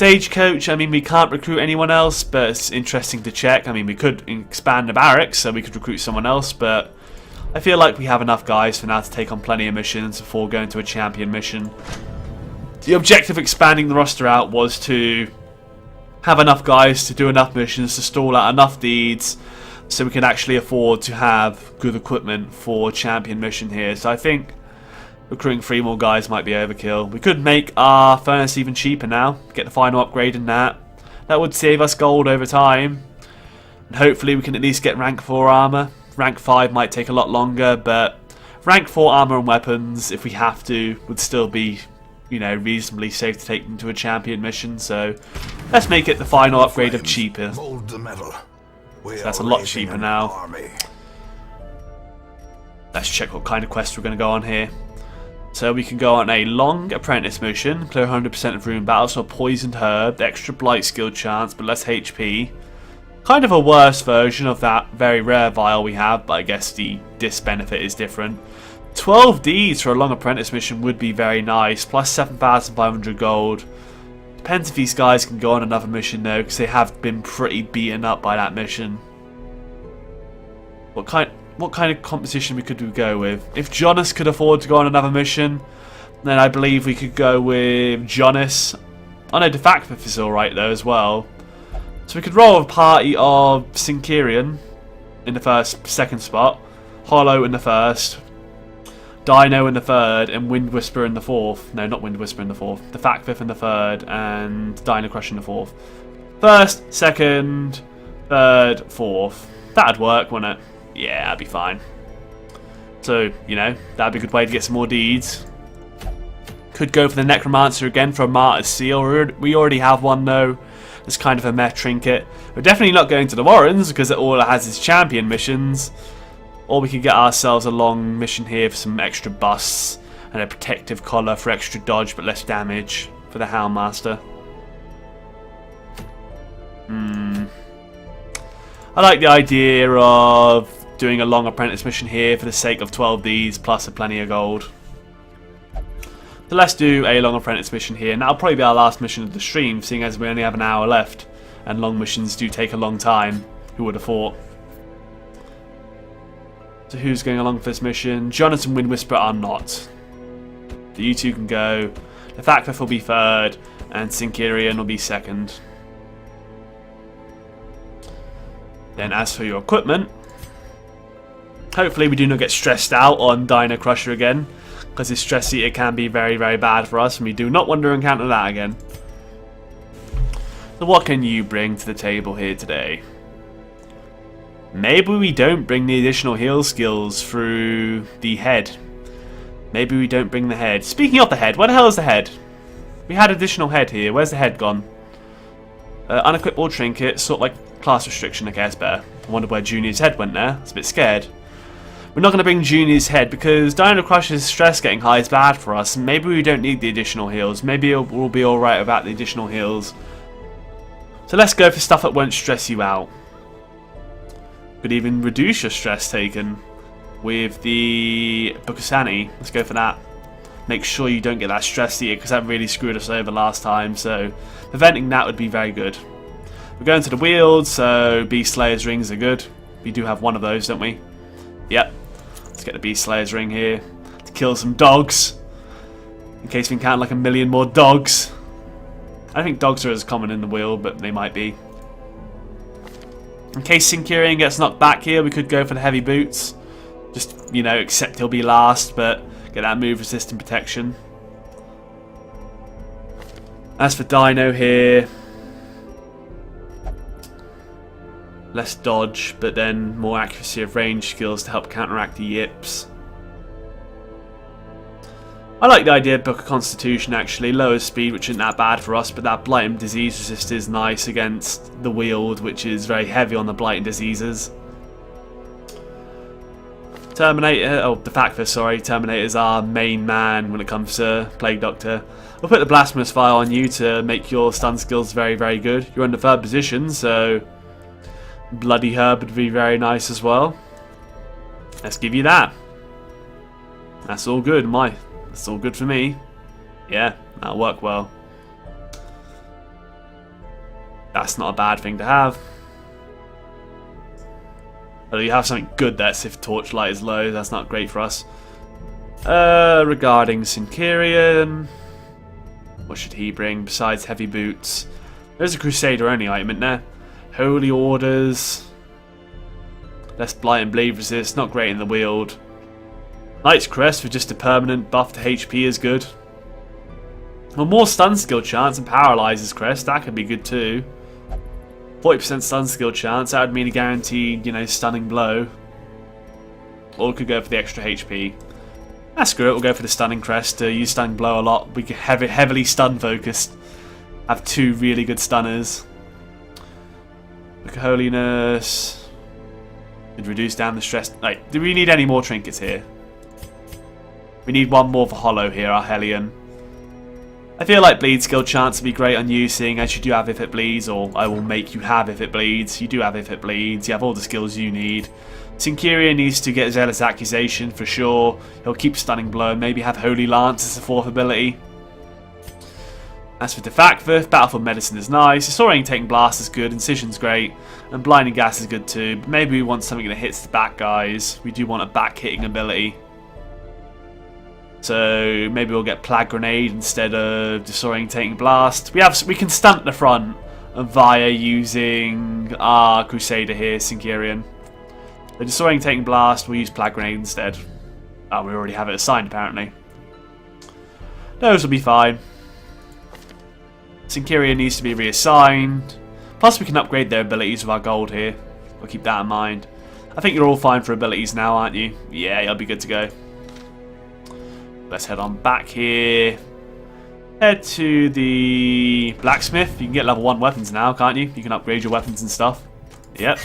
Stagecoach, I mean, we can't recruit anyone else, but it's interesting to check. I mean, we could expand the barracks, so we could recruit someone else, but I feel like we have enough guys for now to take on plenty of missions before going to a champion mission. The objective of expanding the roster out was to have enough guys to do enough missions, to stall out enough deeds, so we can actually afford to have good equipment for champion mission here. So I think recruiting 3 more guys might be overkill. We could make our furnace even cheaper now, get the final upgrade in that. That would save us gold over time. And hopefully we can at least get rank 4 armor. Rank 5 might take a lot longer, but rank 4 armor and weapons, if we have to, would still be, you know, reasonably safe to take into a champion mission. So let's make it the final upgrade of cheaper. So that's a lot cheaper now. Let's check what kind of quest we're going to go on here. So we can go on a long apprentice mission, clear 100% of room battles for poisoned herb, extra blight skill chance but less HP. Kind of a worse version of that very rare vial we have, but I guess the disc benefit is different. 12 Ds for a long apprentice mission would be very nice, plus 7,500 gold. Depends if these guys can go on another mission though, because they have been pretty beaten up by that mission. What kind of composition could we go with? If Jonas could afford to go on another mission, then I believe we could go with Jonas. Oh no, Defactive is alright though as well. So we could roll a party of Sinkerian in the second spot, Hollow in the first, Dino in the third, and Wind Whisper in the fourth. No, not Wind Whisper in the fourth. Defactive in the third, and Dino Crush in the fourth. First, second, third, fourth. That'd work, wouldn't it? Yeah, that'd be fine. So, you know, that'd be a good way to get some more deeds. Could go for the Necromancer again for a Martyr's Seal. We already have one though. It's kind of a meh trinket. We're definitely not going to the Warrens because all it has is champion missions. Or we could get ourselves a long mission here for some extra busts and a protective collar for extra dodge but less damage for the Houndmaster. I like the idea of doing a long apprentice mission here for the sake of 12 Ds plus a plenty of gold. So let's do a long apprentice mission here, and that'll probably be our last mission of the stream, seeing as we only have an hour left, and long missions do take a long time. Who would have thought? So who's going along for this mission? Jonas and Wind Whisper are not. So you two can go. The Factfifth will be third, and Sinkerian will be second. Then as for your equipment, hopefully we do not get stressed out on Dino Crusher again, because this Stress Eater can be very, very bad for us, and we do not want to encounter that again. So what can you bring to the table here today? Maybe we don't bring the additional heal skills through the head. Maybe we don't bring the head. Speaking of the head, where the hell is the head? We had additional head here. Where's the head gone? Unequip all trinket, sort of like class restriction, I guess better. I wonder where Junior's head went there. I was a bit scared. We're not going to bring Junior's head because Dino Crush's stress getting high is bad for us. Maybe we don't need the additional heals. Maybe we'll be alright without the additional heals. So let's go for stuff that won't stress you out. Could even reduce your stress taken with the Bukusani. Let's go for that. Make sure you don't get that stress eater because that really screwed us over last time. So preventing that would be very good. We're going to the Wield, so Beast Slayer's rings are good. We do have one of those, don't we? Yep. Let's get the Beast Slayer's ring here to kill some dogs. In case we encounter like a million more dogs. I don't think dogs are as common in the Wield, but they might be. In case Sinkerian gets knocked back here, we could go for the heavy boots. Just, you know, accept he'll be last, but get that move resistant protection. As for Dino here, less dodge, but then more accuracy of range skills to help counteract the yips. I like the idea of Book of Constitution actually, lower speed which isn't that bad for us, but that blight and disease resist is nice against the Wield, which is very heavy on the blight and diseases. Terminator, oh the Factor, sorry, Terminator's our main man when it comes to Plague Doctor. We'll put the Blasphemous Fire on you to make your stun skills very, very good. You're in the third position, so Bloody Herb would be very nice as well. Let's give you that. That's all good, that's all good for me. Yeah, that'll work well. That's not a bad thing to have. Although you have something good that's if Torchlight is low, that's not great for us. Regarding Syncurion, what should he bring besides heavy boots? There's a Crusader only item in there. Holy Orders. Less Blight and Bleed Resist, not great in the wield. Knight's Crest for just a permanent buff to HP is good. Well, more stun skill chance and Paralyzer's Crest, that could be good too. 40% stun skill chance, that would mean a guaranteed, you know, stunning blow. Or we could go for the extra HP. Ah, screw it, we'll go for the stunning crest to use stunning blow a lot. We could have it heavily stun focused. Have two really good stunners. Look at Holiness. Could reduce down the stress. Like, do we need any more trinkets here? We need one more for Hollow here, our Hellion. I feel like Bleed skill chance would be great on you, seeing as you do have If It Bleeds, or I will make you have If It Bleeds. You do have If It Bleeds, you have all the skills you need. Syncurion needs to get Zealous Accusation for sure. He'll keep Stunning Blow, maybe have Holy Lance as a fourth ability. As for Defactful, Battlefield Medicine is nice, Disorientating Blast is good, Incision's great, and Blinding Gas is good too, but maybe we want something that hits the back guys. We do want a back hitting ability. So maybe we'll get Plague Grenade instead of Disorientating Blast. We can stunt the front via using our Crusader here, Syncurion. The Disorientating Blast, we'll use Plague Grenade instead. Oh, we already have it assigned apparently. Those will be fine. Syncurion needs to be reassigned. Plus we can upgrade their abilities with our gold here. We'll keep that in mind. I think you're all fine for abilities now, aren't you? Yeah, you'll be good to go. Let's head on back here. Head to the blacksmith. You can get level 1 weapons now, can't you? You can upgrade your weapons and stuff. Yep.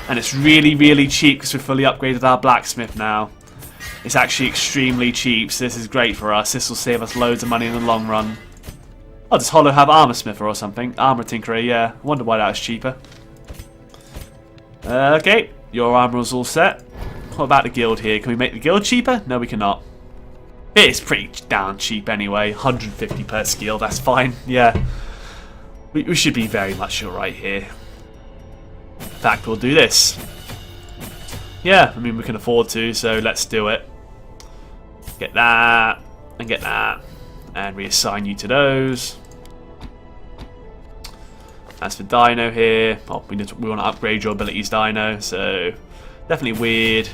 And it's really, really cheap because we've fully upgraded our blacksmith now. It's actually extremely cheap, so this is great for us. This will save us loads of money in the long run. Oh, does Hollow have Armor Smither or something? Armor Tinkerer, yeah. I wonder why that was cheaper. Okay, your armor is all set. What about the guild here? Can we make the guild cheaper? No, we cannot. It's pretty damn cheap anyway. 150 per skill, that's fine. Yeah. We should be very much alright here. In fact, we'll do this. Yeah, I mean, we can afford to, so let's do it. Get that, and get that. And reassign you to those. As for Dino here, well, we want to upgrade your abilities, Dino, so definitely weird.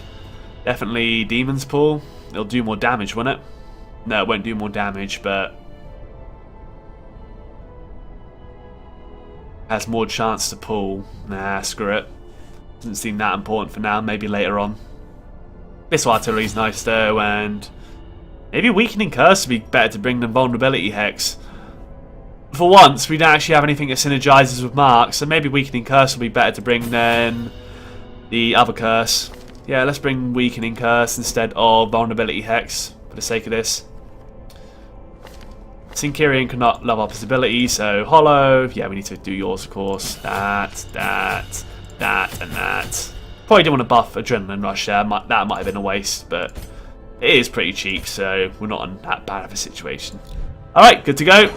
Definitely Demon's Pool. It'll do more damage, won't it? No, it won't do more damage, but has more chance to pull. Nah, screw it. Doesn't seem that important for now, maybe later on. Missile Artillery's nice though, and maybe Weakening Curse would be better to bring than Vulnerability Hex. For once, we don't actually have anything that synergizes with Mark, so maybe Weakening Curse will be better to bring than the other curse. Yeah, let's bring Weakening Curse instead of Vulnerability Hex, for the sake of this. Syncurion cannot level up his ability, so Hollow. Yeah, we need to do yours, of course. That, and that. Probably didn't want to buff Adrenaline Rush there. That might have been a waste, but it is pretty cheap, so we're not in that bad of a situation. Alright, good to go.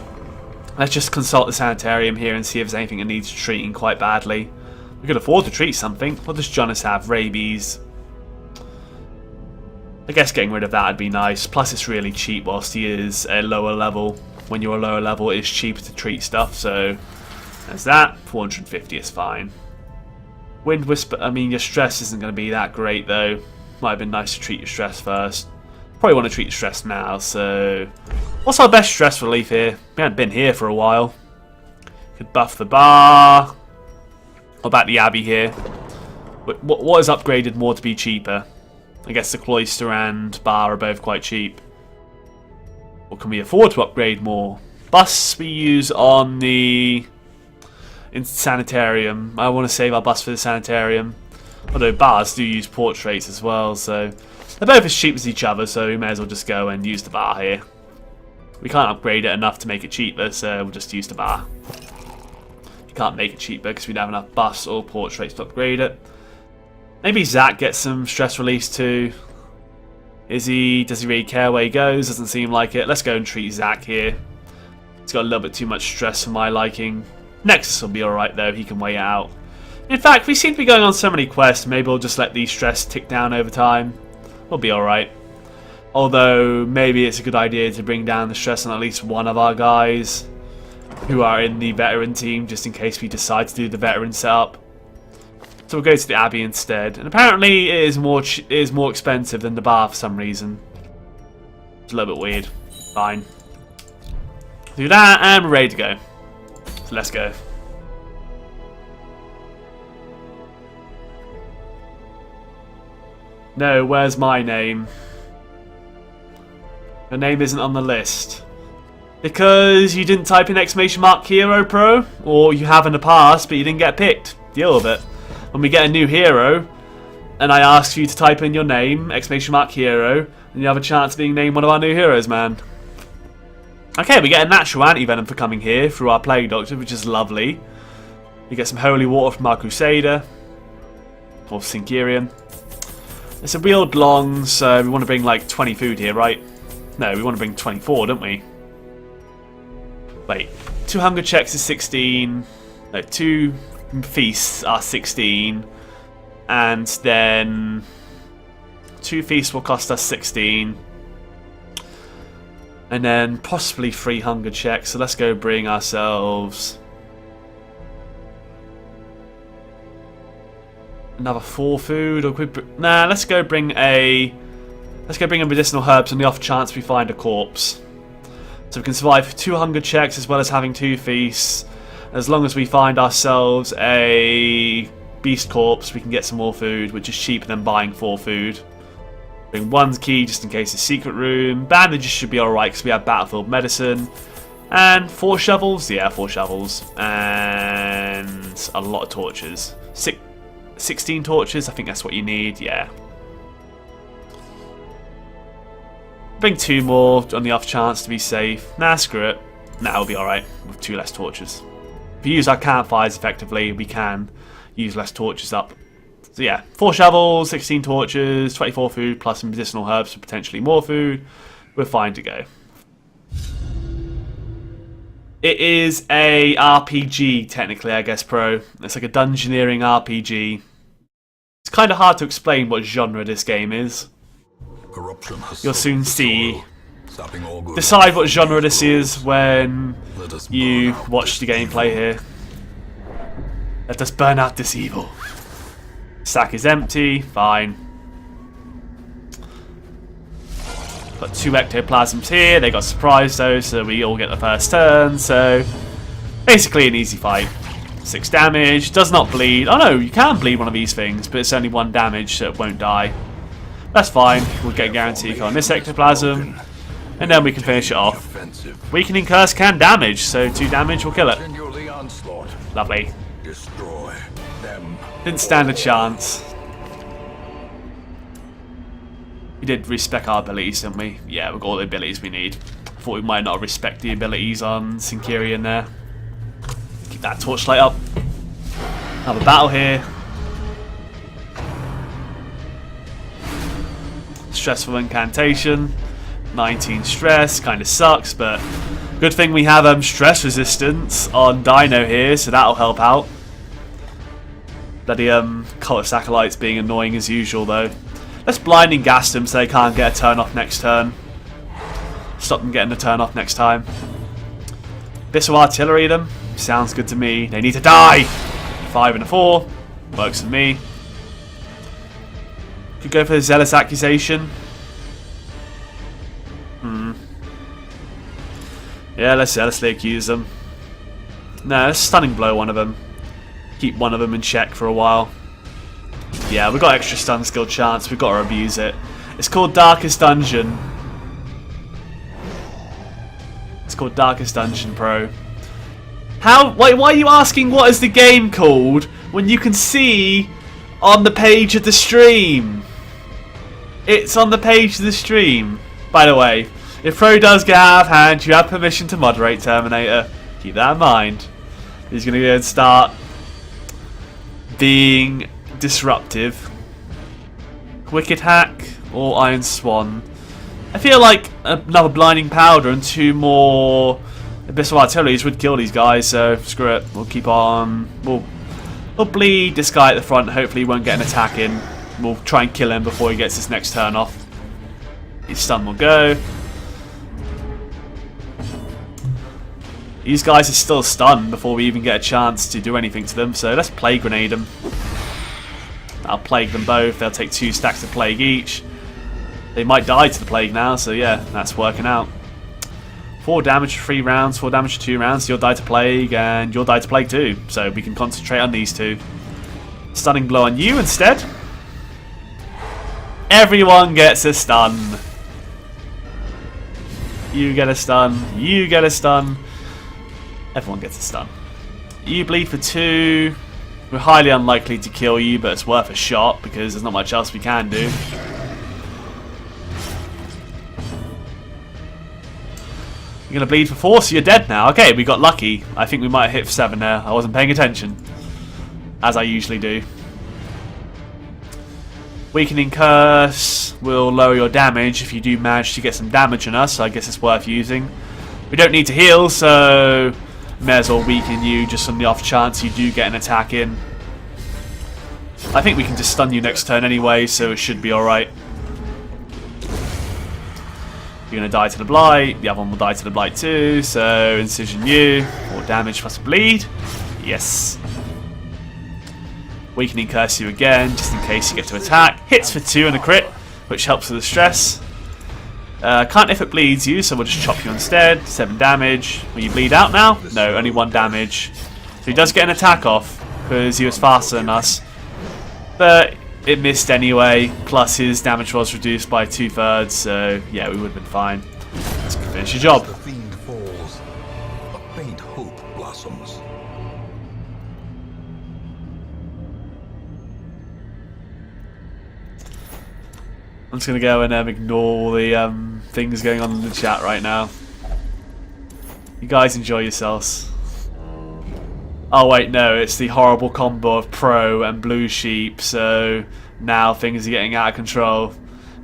Let's just consult the sanitarium here and see if there's anything that needs treating quite badly. We could afford to treat something. What does Jonas have? Rabies. I guess getting rid of that would be nice. Plus it's really cheap whilst he is a lower level. When you're a lower level, it is cheaper to treat stuff, so there's that. 450 is fine. Wind Whisper, I mean, your stress isn't going to be that great though. Might have been nice to treat your stress first. Probably want to treat your stress now, so what's our best stress relief here? We haven't been here for a while. Could buff the bar. What about the Abbey here? What is upgraded more to be cheaper? I guess the Cloister and Bar are both quite cheap. Or can we afford to upgrade more? Bus we use on the Sanitarium. I want to save our bus for the Sanitarium. Although Bars do use portraits as well, so they're both as cheap as each other, so we may as well just go and use the Bar here. We can't upgrade it enough to make it cheaper, so we'll just use the Bar. You can't make it cheaper because we don't have enough bus or portraits to upgrade it. Maybe Zach gets some stress release too. Does he really care where he goes? Doesn't seem like it. Let's go and treat Zach here. He's got a little bit too much stress for my liking. Nexus will be alright though, he can wait it out. In fact, we seem to be going on so many quests, maybe we'll just let the stress tick down over time. We'll be alright. Although, maybe it's a good idea to bring down the stress on at least one of our guys who are in the veteran team, just in case we decide to do the veteran setup. So we'll go to the Abbey instead. And apparently it is more expensive than the bar for some reason. It's a little bit weird. Fine. Do that and we're ready to go. So let's go. No, where's my name? Your name isn't on the list. Because you didn't type in !hero pro, or you have in the past, but you didn't get picked. Deal with it. When we get a new hero, and I ask you to type in your name, !hero, and you have a chance of being named one of our new heroes, man. Okay, we get a natural anti-venom for coming here through our Plague Doctor, which is lovely. We get some holy water from our Crusader, or Sinkerian. It's a wheeled long, so we want to bring like 20 food here, right? No, we want to bring 24, don't we? Wait, 2 hunger checks is 16. No, 2 feasts are 16. And then 2 feasts will cost us 16. And then possibly 3 hunger checks. So let's go bring ourselves another 4 food. Or could we nah, let's go bring a medicinal herbs on the off chance we find a corpse. So we can survive 2 hunger checks as well as having 2 feasts. As long as we find ourselves a beast corpse, we can get some more food, which is cheaper than buying 4 food. Bring 1 key just in case it's a secret room. Bandages should be alright because we have battlefield medicine. And 4 shovels? Yeah, 4 shovels. And a lot of torches. 16 torches, I think that's what you need, yeah. Bring 2 more on the off chance to be safe. Nah, screw it. Nah, we'll be alright with 2 less torches. If we use our campfires effectively, we can use less torches up. So yeah, 4 shovels, 16 torches, 24 food, plus some medicinal herbs for potentially more food. We're fine to go. It is a RPG, technically, I guess, Pro. It's like a dungeoneering RPG. It's kind of hard to explain what genre this game is. You'll soon see. Decide what genre this is when you watch the gameplay here. Let us burn out this evil. Sack is empty, fine. Got 2 ectoplasms here, they got surprised though, so we all get the first turn, so basically an easy fight. 6 damage, does not bleed. Oh no, you can bleed one of these things, but it's only 1 damage, so it won't die. That's fine, we'll get a guarantee on this ectoplasm, and then we can finish it off. Weakening curse can damage, so 2 damage will kill it. Lovely. Didn't stand a chance. We did respec our abilities, didn't we? Yeah, we've got all the abilities we need. Thought we might not respect the abilities on Sinkerian there. Keep that torchlight up. Have a battle here. Stressful incantation. 19 stress, kind of sucks, but good thing we have stress resistance on Dino here, so that'll help out. Bloody Cult of Satellites being annoying as usual though. Let's blinding gas them so they can't get a turn off next turn. Stop them getting a turn off next time. Abyssal Artillery them. Sounds good to me. They need to die! 5 and a 4. Works for me. Could go for the Zealous Accusation. Yeah, let's zealously accuse them. No, let's Stunning Blow one of them. Keep one of them in check for a while. Yeah, we've got extra stun skill chance. We've got to abuse it. It's called Darkest Dungeon. It's called Darkest Dungeon Pro. How? Why are you asking what is the game called when you can see on the page of the stream? It's on the page of the stream. By the way, if Pro does get out of hand, you have permission to moderate, Terminator. Keep that in mind. He's going to go and start being disruptive. Wicked Hack or Iron Swan. I feel like another Blinding Powder and 2 more Abyssal Artilleries would kill these guys, so screw it. We'll keep on. We'll bleed this guy at the front. Hopefully he won't get an attack in. We'll try and kill him before he gets his next turn off. His stun will go. These guys are still stunned before we even get a chance to do anything to them, so let's Plague Grenade them. I'll Plague them both. They'll take 2 stacks of Plague each. They might die to the Plague now, so yeah, that's working out. 4 damage for 3 rounds, 4 damage for 2 rounds. You'll die to Plague, and you'll die to Plague too. So we can concentrate on these 2. Stunning blow on you instead. Everyone gets a stun. You get a stun. You get a stun. Everyone gets a stun. You bleed for 2. We're highly unlikely to kill you, but it's worth a shot because there's not much else we can do. You're going to bleed for 4, so you're dead now. Okay, we got lucky. I think we might have hit for 7 there. I wasn't paying attention, as I usually do. Weakening Curse will lower your damage if you do manage to get some damage on us, so I guess it's worth using. We don't need to heal, so may as well weaken you just on the off chance you do get an attack in. I think we can just stun you next turn anyway, so it should be alright. You're going to die to the Blight. The other one will die to the Blight too. So, Incision you. 4 damage plus a bleed. Yes. Weakening Curse you again, just in case you get to attack. Hits for 2 and a crit, which helps with the stress. Can't if it bleeds you, so we'll just chop you instead. 7 damage. Will you bleed out now? No, only 1 damage. So he does get an attack off, because he was faster than us. But it missed anyway, plus his damage was reduced by 2/3, so yeah, we would have been fine. Let's finish your job. The fiend falls, a faint hope blossoms. I'm just going to go and ignore the things going on in the chat right now. You guys enjoy yourselves. Oh wait, no, it's the horrible combo of Pro and Blue Sheep, so now things are getting out of control.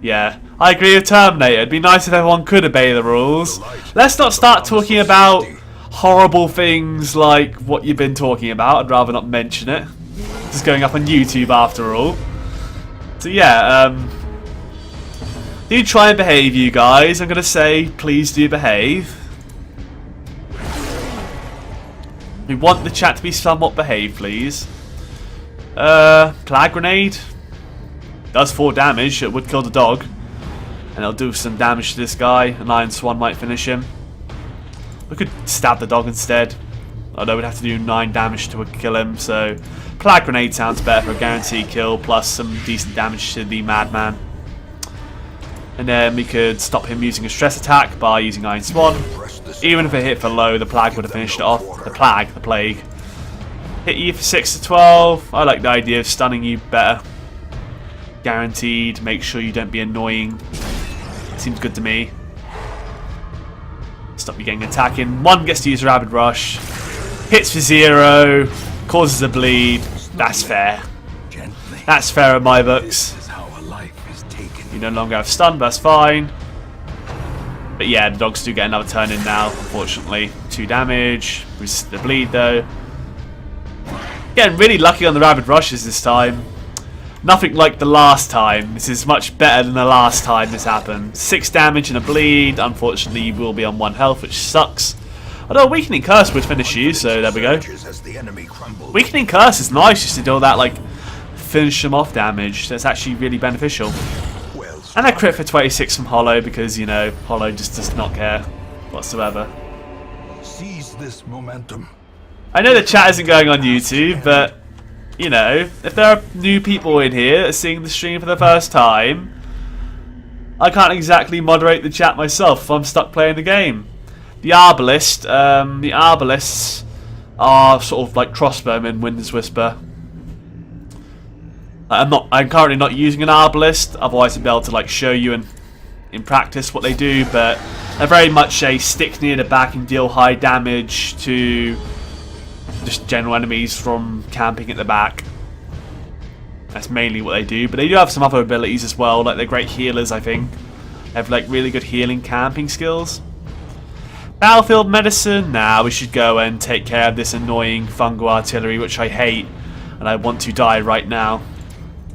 Yeah, I agree with Terminator. It'd be nice if everyone could obey the rules. Let's not start talking about horrible things like what you've been talking about. I'd rather not mention it. It's going up on YouTube after all. So yeah, do try and behave, you guys. I'm going to say, please do behave. We want the chat to be somewhat behaved, please. Plague Grenade. Does 4 damage. It would kill the dog. And it'll do some damage to this guy. An Iron Swan might finish him. We could stab the dog instead. Although we'd have to do 9 damage to kill him. So, Plague Grenade sounds better for a guaranteed kill. Plus some decent damage to the Madman. And then we could stop him using a stress attack by using Iron Swan. Even if it hit for low, the Plague would have finished it off. The Plague. Hit you for 6 to 12. I like the idea of stunning you better. Guaranteed. Make sure you don't be annoying. Seems good to me. Stop you getting attack in. 1 gets to use Rapid Rush. Hits for 0. Causes a bleed. That's fair. That's fair in my books. You no longer have stun, but that's fine. But yeah, the dogs do get another turn in now, unfortunately. 2 damage. Resist the bleed though. Getting really lucky on the Rapid Rushes this time. Nothing like the last time. This is much better than the last time this happened. 6 damage and a bleed. Unfortunately, you will be on 1 health, which sucks. Although Weakening Curse would finish you, so there we go. Weakening Curse is nice just to do all that, like, finish them off damage. That's actually really beneficial. And a crit for 26 from Hollow because, you know, Hollow just does not care whatsoever. Seize this momentum. I know the chat isn't going on YouTube, but, you know, if there are new people in here seeing the stream for the first time, I can't exactly moderate the chat myself if I'm stuck playing the game. The Arbalists are sort of like crossbowmen in Wind's Whisper. I'm currently not using an Arbalist, otherwise I'd be able to like show you in practice what they do, but they're very much a stick near the back and deal high damage to just general enemies from camping at the back. That's mainly what they do, but they do have some other abilities as well, like they're great healers, I think. They have like really good healing camping skills. Battlefield medicine? Nah, we should go and take care of this annoying fungal artillery, which I hate, and I want to die right now.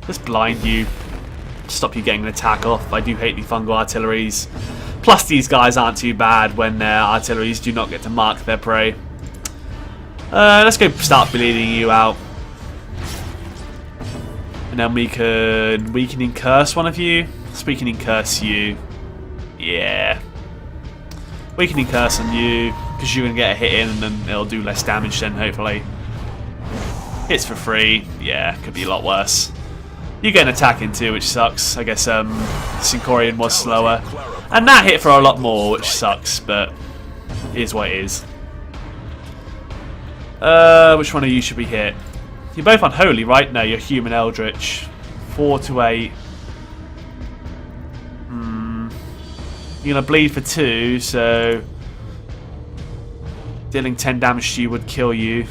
Just blind you. Stop you getting an attack off. I do hate the fungal artilleries. Plus, these guys aren't too bad when their artilleries do not get to mark their prey. Let's go start bleeding you out. And then we can weakening curse one of you. Let's weakening curse you. Yeah. Weakening curse on you, because you're going to get a hit in and then it'll do less damage then, hopefully. Hits for free. Yeah, could be a lot worse. You get an attack in too, which sucks. I guess Syncorian was slower. And that hit for a lot more, which sucks, but it is what it is. Which one of you should we hit? You're both unholy, right? No, you're human eldritch. 4 to 8. You're going to bleed for 2, so dealing 10 damage to you would kill you.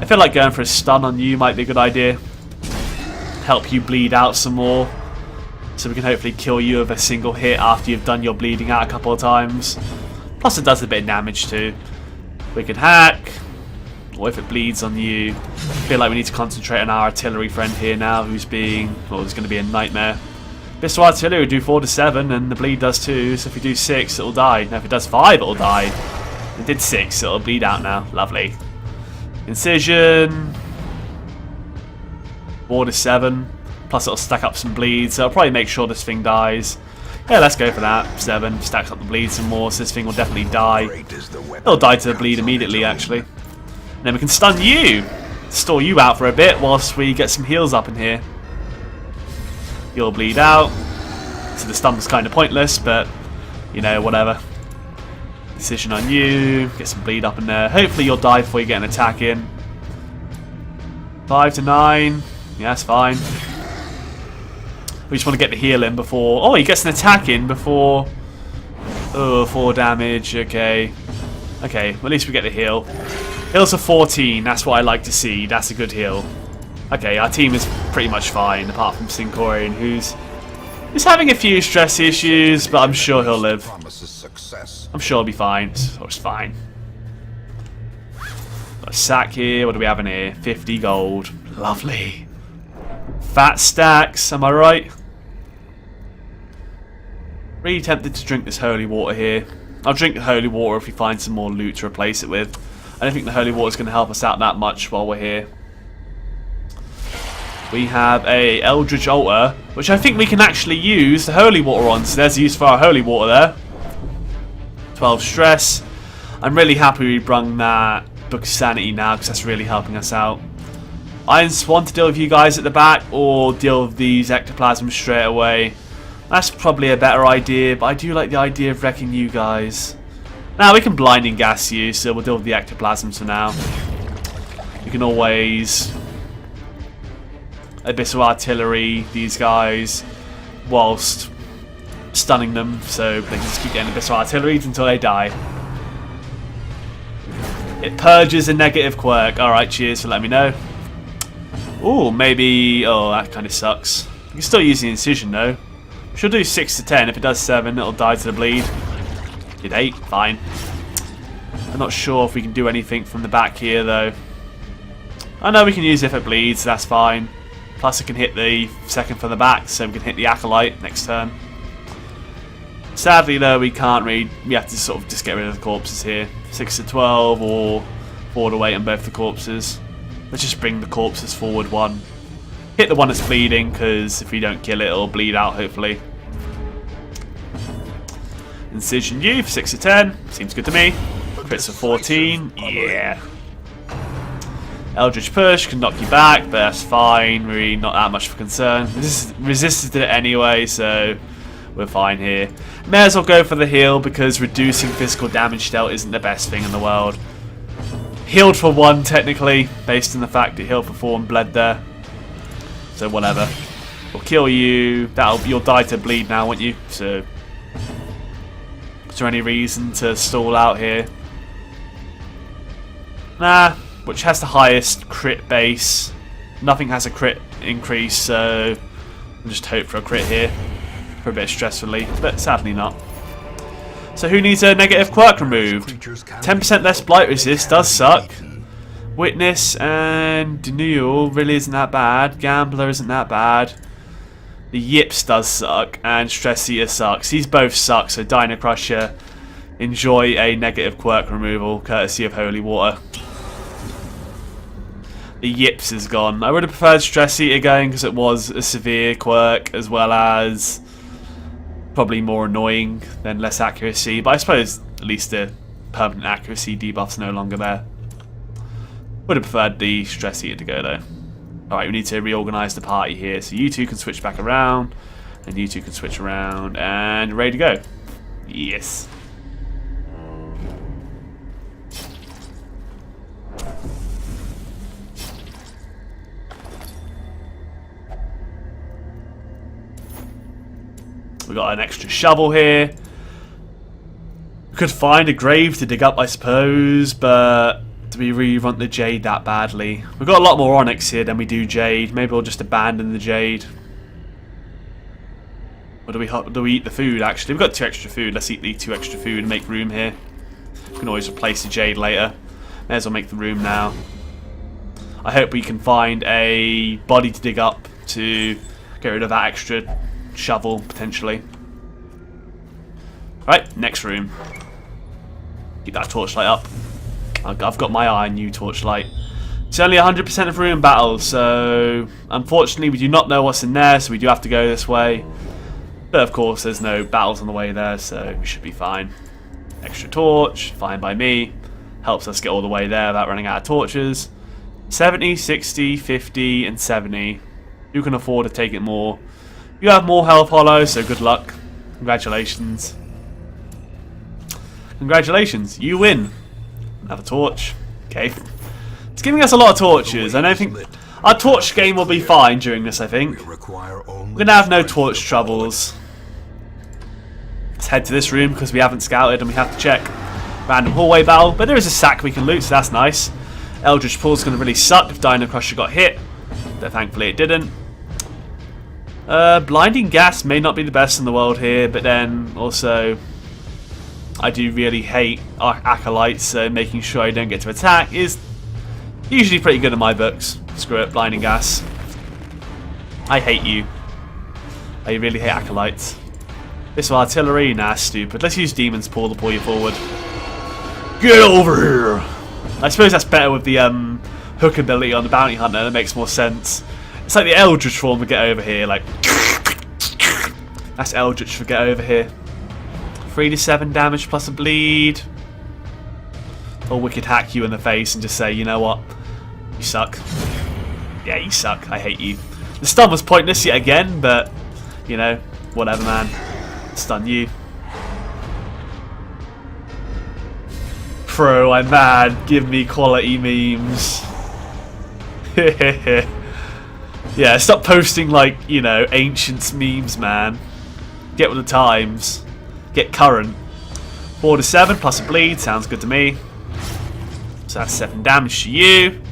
I feel like going for a stun on you might be a good idea. Help you bleed out some more, so we can hopefully kill you with a single hit after you've done your bleeding out a couple of times. Plus it does a bit of damage too. We can hack, or if it bleeds on you. I feel like we need to concentrate on our artillery friend here now, who's being, well, it's going to be a nightmare. Pistol artillery will do 4 to 7, and the bleed does 2, so if we do 6, it'll die. Now if it does 5, it'll die. It did 6, so it'll bleed out now. Lovely. Incision. 4 to 7. Plus it'll stack up some bleeds, so I'll probably make sure this thing dies. Yeah, let's go for that. 7. Stacks up the bleed some more, so this thing will definitely die. It'll die to the bleed immediately, actually. And then we can stun you. Store you out for a bit whilst we get some heals up in here. You'll bleed out. So the stun was kind of pointless, but, you know, whatever. Decision on you. Get some bleed up in there. Hopefully you'll die before you get an attack in. 5 to 9. Yeah, that's fine. We just want to get the heal in before... Oh, he gets an attack in before... Oh, 4 damage. Okay. Okay, well, at least we get the heal. Heals are 14. That's what I like to see. That's a good heal. Okay, our team is pretty much fine, apart from Syncorian, who's having a few stress issues, but I'm sure he'll live. I'm sure he'll be fine. Or it's fine. Got a sack here. What do we have in here? 50 gold. Lovely. Fat stacks, am I right? Really tempted to drink this holy water here. I'll drink the holy water if we find some more loot to replace it with. I don't think the holy water is going to help us out that much while we're here. We have a Eldritch Altar, which I think we can actually use the holy water on. So there's the use for our holy water there. 12 stress. I'm really happy we brung that Book of Sanity now, because that's really helping us out. Iron Swan to deal with you guys at the back, or deal with these Ectoplasms straight away. That's probably a better idea, but I do like the idea of wrecking you guys. Now we can blinding gas you, so we'll deal with the Ectoplasms for now. You can always Abyssal Artillery these guys whilst stunning them, so they can just keep getting Abyssal Artilleries until they die. It purges a negative quirk. Alright, cheers for letting me know. Ooh, maybe... Oh, that kind of sucks. You can still use the Incision though. She'll do 6 to 10. If it does 7, it'll die to the bleed. Did 8, fine. I'm not sure if we can do anything from the back here though. I know we can use it if it bleeds, that's fine. Plus it can hit the second from the back, so we can hit the Acolyte next turn. Sadly though, we can't really... We have to sort of just get rid of the corpses here. 6 to 12 or 4 to 8 on both the corpses. Let's just bring the corpses forward 1. Hit the one that's bleeding, because if we don't kill it, it'll bleed out hopefully. Incision you for 6 to 10. Seems good to me. Crits for 14. Yeah. Eldritch Push can knock you back, but that's fine. Really not that much of a concern. Resisted it anyway, so we're fine here. May as well go for the heal, because reducing physical damage dealt isn't the best thing in the world. Healed for 1 technically, based on the fact that healed for 4 and bled there. So whatever. We'll kill you. You'll die to bleed now, won't you? So is there any reason to stall out here? Nah. Which has the highest crit base. Nothing has a crit increase, so I'll just hope for a crit here. For a bit of stress relief, but sadly not. So who needs a negative quirk removed? 10% less blight resist does suck. Witness and Denewal really isn't that bad. Gambler isn't that bad. The Yips does suck, and Stress Eater sucks. These both suck, so Dino Crusher, enjoy a negative quirk removal, courtesy of Holy Water. The Yips is gone. I would have preferred Stress Eater going because it was a severe quirk, as well as probably more annoying than less accuracy. But I suppose at least the permanent accuracy debuff's no longer there. Would have preferred the Stress Eater to go though. Alright, we need to reorganise the party here. So you two can switch back around, and you two can switch around, and ready to go. Yes. We got an extra shovel here. We could find a grave to dig up, I suppose, but do we really want the jade that badly? We've got a lot more onyx here than we do jade. Maybe we'll just abandon the jade. Or do we eat the food, actually? We've got 2 extra food. Let's eat the 2 extra food and make room here. We can always replace the jade later. May as well make the room now. I hope we can find a body to dig up to get rid of that extra shovel, potentially. Right, next room. Keep that torchlight up. I've got my eye on you, torchlight. It's only 100% of room battles, so unfortunately we do not know what's in there, so we do have to go this way. But of course there's no battles on the way there, so we should be fine. Extra torch, fine by me. Helps us get all the way there without running out of torches. 70, 60, 50 and 70. You can afford to take it more. You have more health, Hollow, so good luck. Congratulations. Congratulations, you win. Another torch. Okay. It's giving us a lot of torches. I don't think our torch game will be fine during this, I think. We're going to have no torch troubles. Let's head to this room because we haven't scouted and we have to check. Random hallway battle. But there is a sack we can loot, so that's nice. Eldritch Pool's going to really suck if Dino Crusher got hit. But thankfully it didn't. Blinding Gas may not be the best in the world here, but then also I do really hate Acolytes, so making sure I don't get to attack is usually pretty good in my books. Screw it, Blinding Gas. I hate you. I really hate Acolytes. This artillery? Nah, stupid. Let's use Demon's Pool to pull you forward. Get over here! I suppose that's better with the hook ability on the Bounty Hunter. That makes more sense. It's like the Eldritch form to get over here. Like, that's Eldritch for get over here. 3 to 7 damage plus a bleed. Or we could hack you in the face and just say, you know what? You suck. Yeah, you suck. I hate you. The stun was pointless yet again, but, you know, whatever, man. Stun you. Pro, I'm mad. Give me quality memes. Yeah, stop posting, like, you know, ancient memes, man. Get with the times. Get current. 4 to 7 plus a bleed. Sounds good to me. So that's 7 damage to you.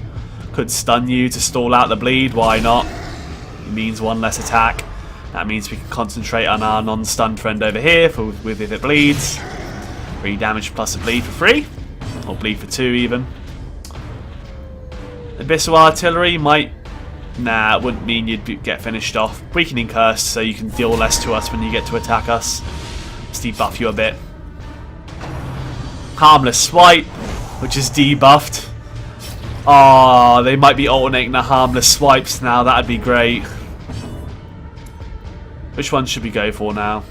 Could stun you to stall out the bleed. Why not? It means 1 less attack. That means we can concentrate on our non-stunned friend over here with if it bleeds. 3 damage plus a bleed for free. Or bleed for 2 even. Abyssal Artillery might... Nah, it wouldn't mean you'd get finished off. Weakening Curse, so you can deal less to us when you get to attack us. Let's debuff you a bit. Harmless Swipe, which is debuffed. Oh, they might be alternating the Harmless Swipes now. That'd be great. Which one should we go for now?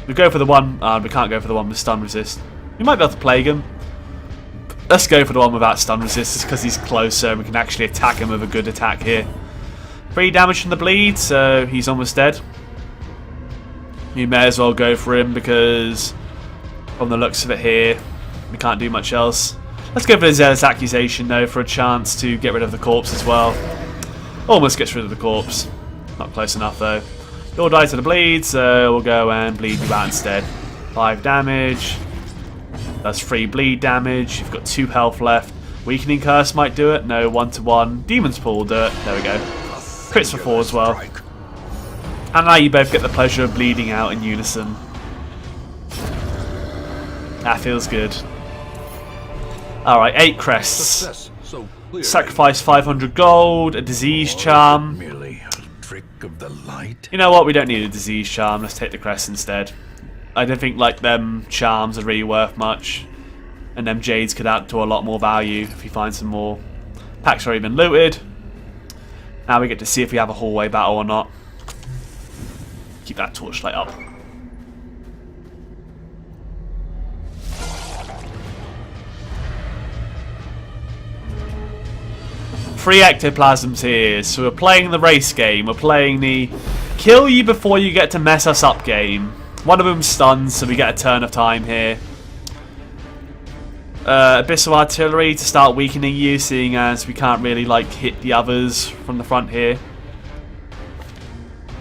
We go for the one... we can't go for the one with stun resist. We might be able to plague him. Let's go for the one without stun resist, because he's closer and we can actually attack him with a good attack here. 3 damage from the bleed, so he's almost dead. You may as well go for him because from the looks of it here, we can't do much else. Let's go for the Zealous Accusation though for a chance to get rid of the corpse as well. Almost gets rid of the corpse. Not close enough though. You'll die to the bleed, so we'll go and bleed you out instead. 5 damage. That's 3 bleed damage. You've got 2 health left. Weakening Curse might do it. No, 1 to 1. Demon's Pool will do it. There we go. Crits for 4 as well. And now you both get the pleasure of bleeding out in unison. That feels good. Alright, 8 crests. Success so clearly. Sacrifice 500 gold, a disease charm. Merely a trick of the light. You know what? We don't need a disease charm. Let's take the crest instead. I don't think like them charms are really worth much. And them jades could add to a lot more value if we find some more. Packs already been looted. Now we get to see if we have a hallway battle or not. Keep that torchlight up. Three ectoplasms here, so we're playing the race game. We're playing the kill you before you get to mess us up game. One of them's stunned, so we get a turn of time here. Abyssal artillery to start weakening you, seeing as we can't really like hit the others from the front here.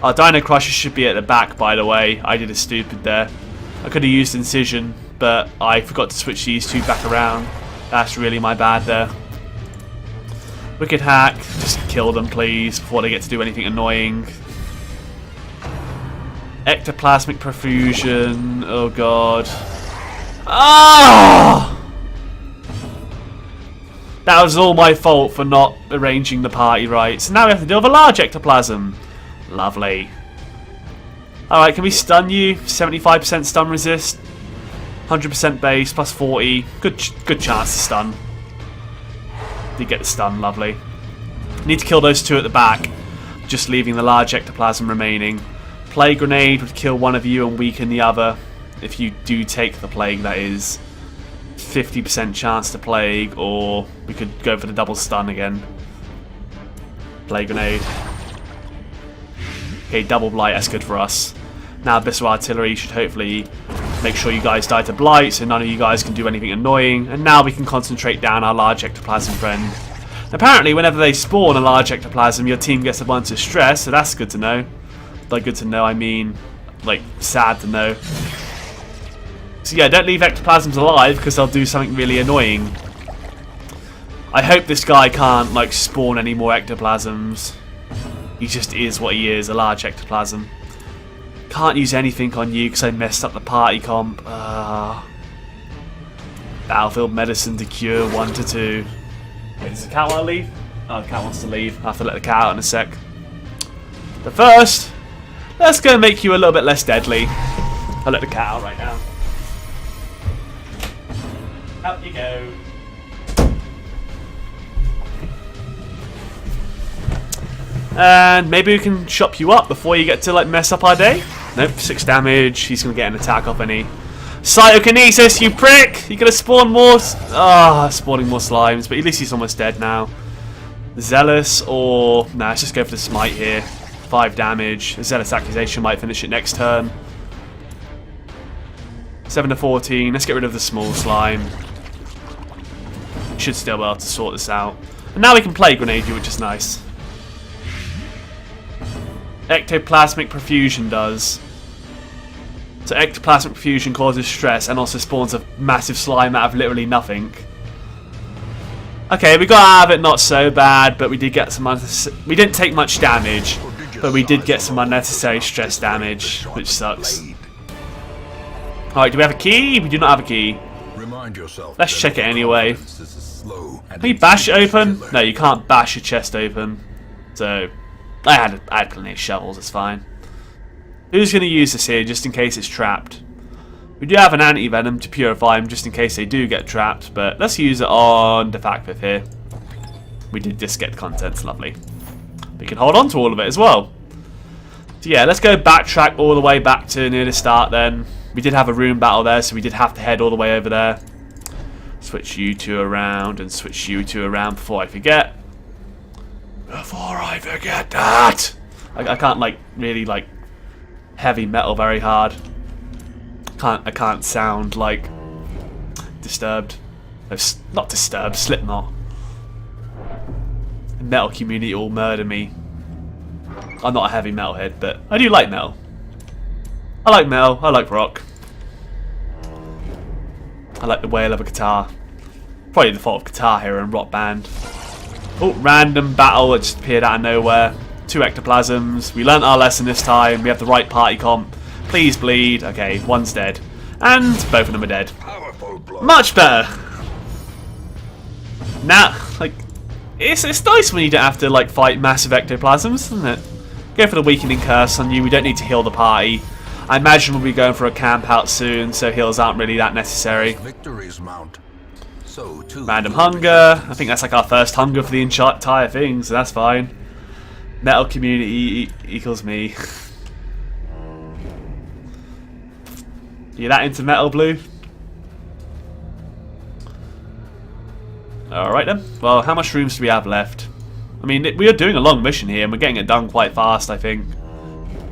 Our Dino Crusher should be at the back, by the way. I did a stupid there. I could have used Incision, but I forgot to switch these two back around. That's really my bad there. Wicked Hack, just kill them please before they get to do anything annoying. Ectoplasmic Profusion, oh god. Ah! That was all my fault for not arranging the party right. So now we have to deal with a large ectoplasm. Lovely. Alright, can we stun you? 75% stun resist. 100% base, plus 40. Good chance to stun. Did get the stun, lovely. Need to kill those two at the back, just leaving the large ectoplasm remaining. Plague Grenade would kill one of you and weaken the other. If you do take the Plague, that is. 50% chance to Plague, or we could go for the double stun again. Plague Grenade. Okay, double Blight, that's good for us. Now Abyssal Artillery should hopefully make sure you guys die to Blight, so none of you guys can do anything annoying. And now we can concentrate down our large ectoplasm friend. Apparently, whenever they spawn a large ectoplasm, your team gets a bunch of stress, so that's good to know. By good to know, I mean, like, sad to know. So yeah, don't leave ectoplasms alive, because they'll do something really annoying. I hope this guy can't, like, spawn any more ectoplasms. He just is what he is, a large ectoplasm. Can't use anything on you because I messed up the party comp. Battlefield medicine to cure 1 to 2. Wait, does the cat want to leave? Oh, the cat wants to leave. I have to let the cat out in a sec. But first, let's go make you a little bit less deadly. I'll let the cat out right now. Out you go. And maybe we can chop you up before you get to like mess up our day. Nope, 6 damage. He's going to get an attack off any. Cytokinesis, you prick! You're going to spawn more. Spawning more slimes, but at least he's almost dead now. Zealous or. Nah, let's just go for the smite here. 5 damage. Zealous accusation might finish it next turn. 7 to 14. Let's get rid of the small slime. Should still be able to sort this out. And now we can play Grenade you, which is nice. Ectoplasmic Profusion does. So Ectoplasmic Profusion causes stress and also spawns a massive slime out of literally nothing. Okay, we got out of it not so bad, but we did get some we didn't take much damage, but we did get some unnecessary stress damage, which sucks. Alright, do we have a key? We do not have a key. Let's check it anyway. Can you bash it open? No, you can't bash your chest open. So I had plenty of shovels, it's fine. Who's going to use this here just in case it's trapped? We do have an anti-venom to purify them just in case they do get trapped, but let's use it on Defactive here. We did just get the contents, lovely. We can hold on to all of it as well. So yeah, let's go backtrack all the way back to near the start then. We did have a room battle there, so we did have to head all the way over there. Switch you two around and switch you two around before I forget. Before I forget that! I can't like really like heavy metal very hard. I can't sound like Disturbed. No, not Disturbed, Slipknot. The metal community will murder me. I'm not a heavy metalhead, but I do like metal. I like metal, I like rock. I like the wail of a guitar. Probably the fault of Guitar Hero and Rock Band. Oh, random battle that just appeared out of nowhere. 2 ectoplasms. We learnt our lesson this time. We have the right party comp. Please bleed. Okay, one's dead. And both of them are dead. Much better. Now, like, it's nice when you don't have to like fight massive ectoplasms, isn't it? Go for the weakening curse on you. We don't need to heal the party. I imagine we'll be going for a camp out soon, so heals aren't really that necessary. Victories mount. So too Random hunger. I think that's like our first hunger for the entire thing, so that's fine. Metal community equals me. You that into metal, blue? Alright then. Well, how much rooms do we have left? I mean, we are doing a long mission here, and we're getting it done quite fast, I think.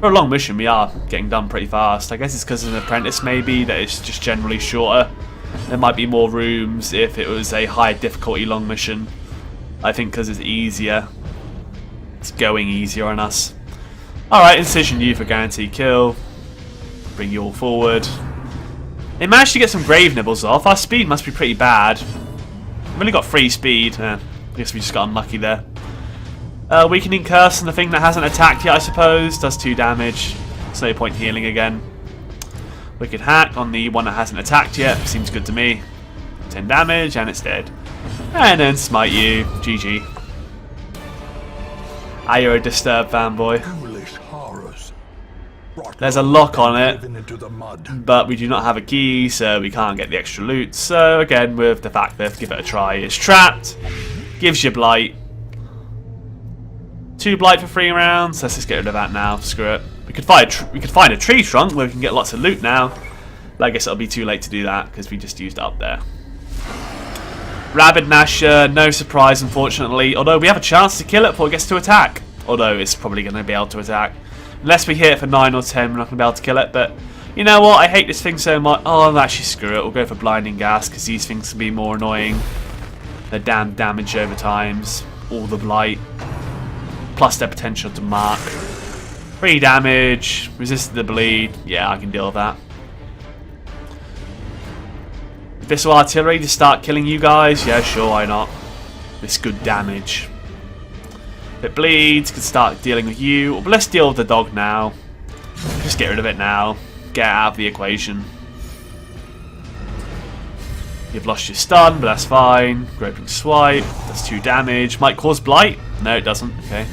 For a long mission, we are getting done pretty fast. I guess it's because of an apprentice, maybe, that it's just generally shorter. There might be more rooms if it was a high difficulty long mission. I think because it's easier. It's going easier on us. Alright, Incision you for guaranteed kill. Bring you all forward. They managed to get some grave nibbles off. Our speed must be pretty bad. We've only got 3 speed. I guess we just got unlucky there. Weakening curse on the thing that hasn't attacked yet, I suppose. Does 2 damage. There's no point healing again. Wicked hack on the one that hasn't attacked yet. Seems good to me. 10 damage and it's dead. And then smite you. GG. Ah, you're a disturbed fanboy. There's a lock on it, but we do not have a key, so we can't get the extra loot. So again, with the fact that give it a try, it's trapped. Gives you blight. 2 blight for 3 rounds. Let's just get rid of that now. Screw it. We could find a tree trunk where we can get lots of loot now. But I guess it'll be too late to do that because we just used it up there. Rabid Gnasher, no surprise unfortunately. Although we have a chance to kill it before it gets to attack. Although it's probably going to be able to attack. Unless we hit it for 9 or 10, we're not going to be able to kill it. But you know what? I hate this thing so much. Oh, actually screw it. We'll go for Blinding Gas because these things can be more annoying. Their damn damage over times. All the blight. Plus their potential to mark. 3 damage. Resisted the bleed. Yeah, I can deal with that. Abyssal Artillery to start killing you guys. Yeah, sure, why not? It's good damage. If it bleeds, can start dealing with you. But let's deal with the dog now. Just get rid of it now. Get it out of the equation. You've lost your stun, but that's fine. Groping Swipe. That's 2 damage. Might cause blight? No, it doesn't. Okay.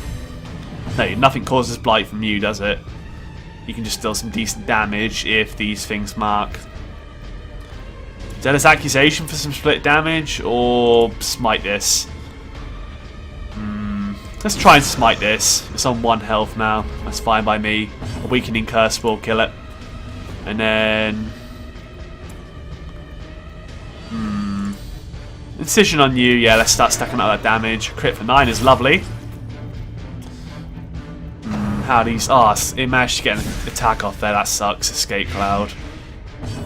No, nothing causes blight from you, does it? You can just deal some decent damage if these things mark. Zealous Accusation for some split damage, or smite this? Let's try and smite this. It's on 1 health now. That's fine by me. A Weakening Curse will kill it. And then... Incision on you. Yeah, let's start stacking up that damage. Crit for 9 is lovely. How these... Oh, it managed to get an attack off there. That sucks. Escape Cloud.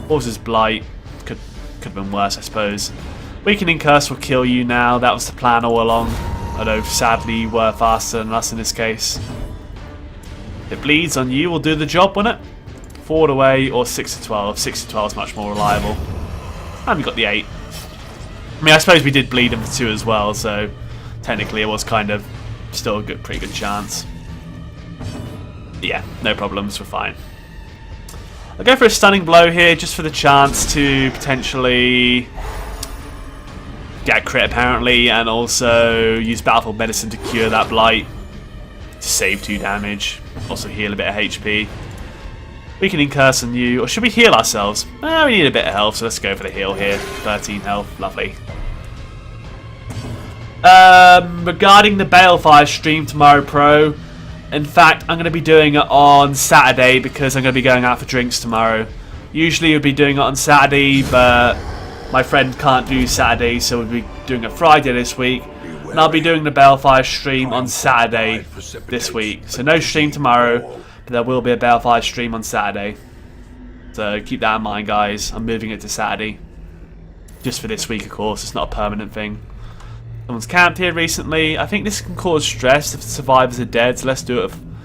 Causes Blight. Could have been worse, I suppose. Weakening Curse will kill you now. That was the plan all along. Although, sadly, you were faster than us in this case. If it bleeds on you, will do the job, won't it? 4 away or 6 to 12. 6 to 12 is much more reliable. And we got the 8. I mean, I suppose we did bleed him for 2 as well, so technically it was kind of still a pretty good chance. Yeah, no problems, we're fine. I'll go for a Stunning Blow here, just for the chance to potentially get a crit apparently, and also use Battlefield Medicine to cure that blight. To save 2 damage, also heal a bit of HP. Weakening Curse on you, or should we heal ourselves? We need a bit of health, so let's go for the heal here. 13 health, lovely. Regarding the Balefire stream tomorrow, Pro, in fact, I'm going to be doing it on Saturday because I'm going to be going out for drinks tomorrow. Usually we'd be doing it on Saturday, but my friend can't do Saturday, so we'll be doing it Friday this week. And I'll be doing the Balefire stream on Saturday this week. So no stream tomorrow, but there will be a Balefire stream on Saturday. So keep that in mind, guys. I'm moving it to Saturday. Just for this week, of course. It's not a permanent thing. Someone's camped here recently. I think this can cause stress if the survivors are dead, so let's do it with...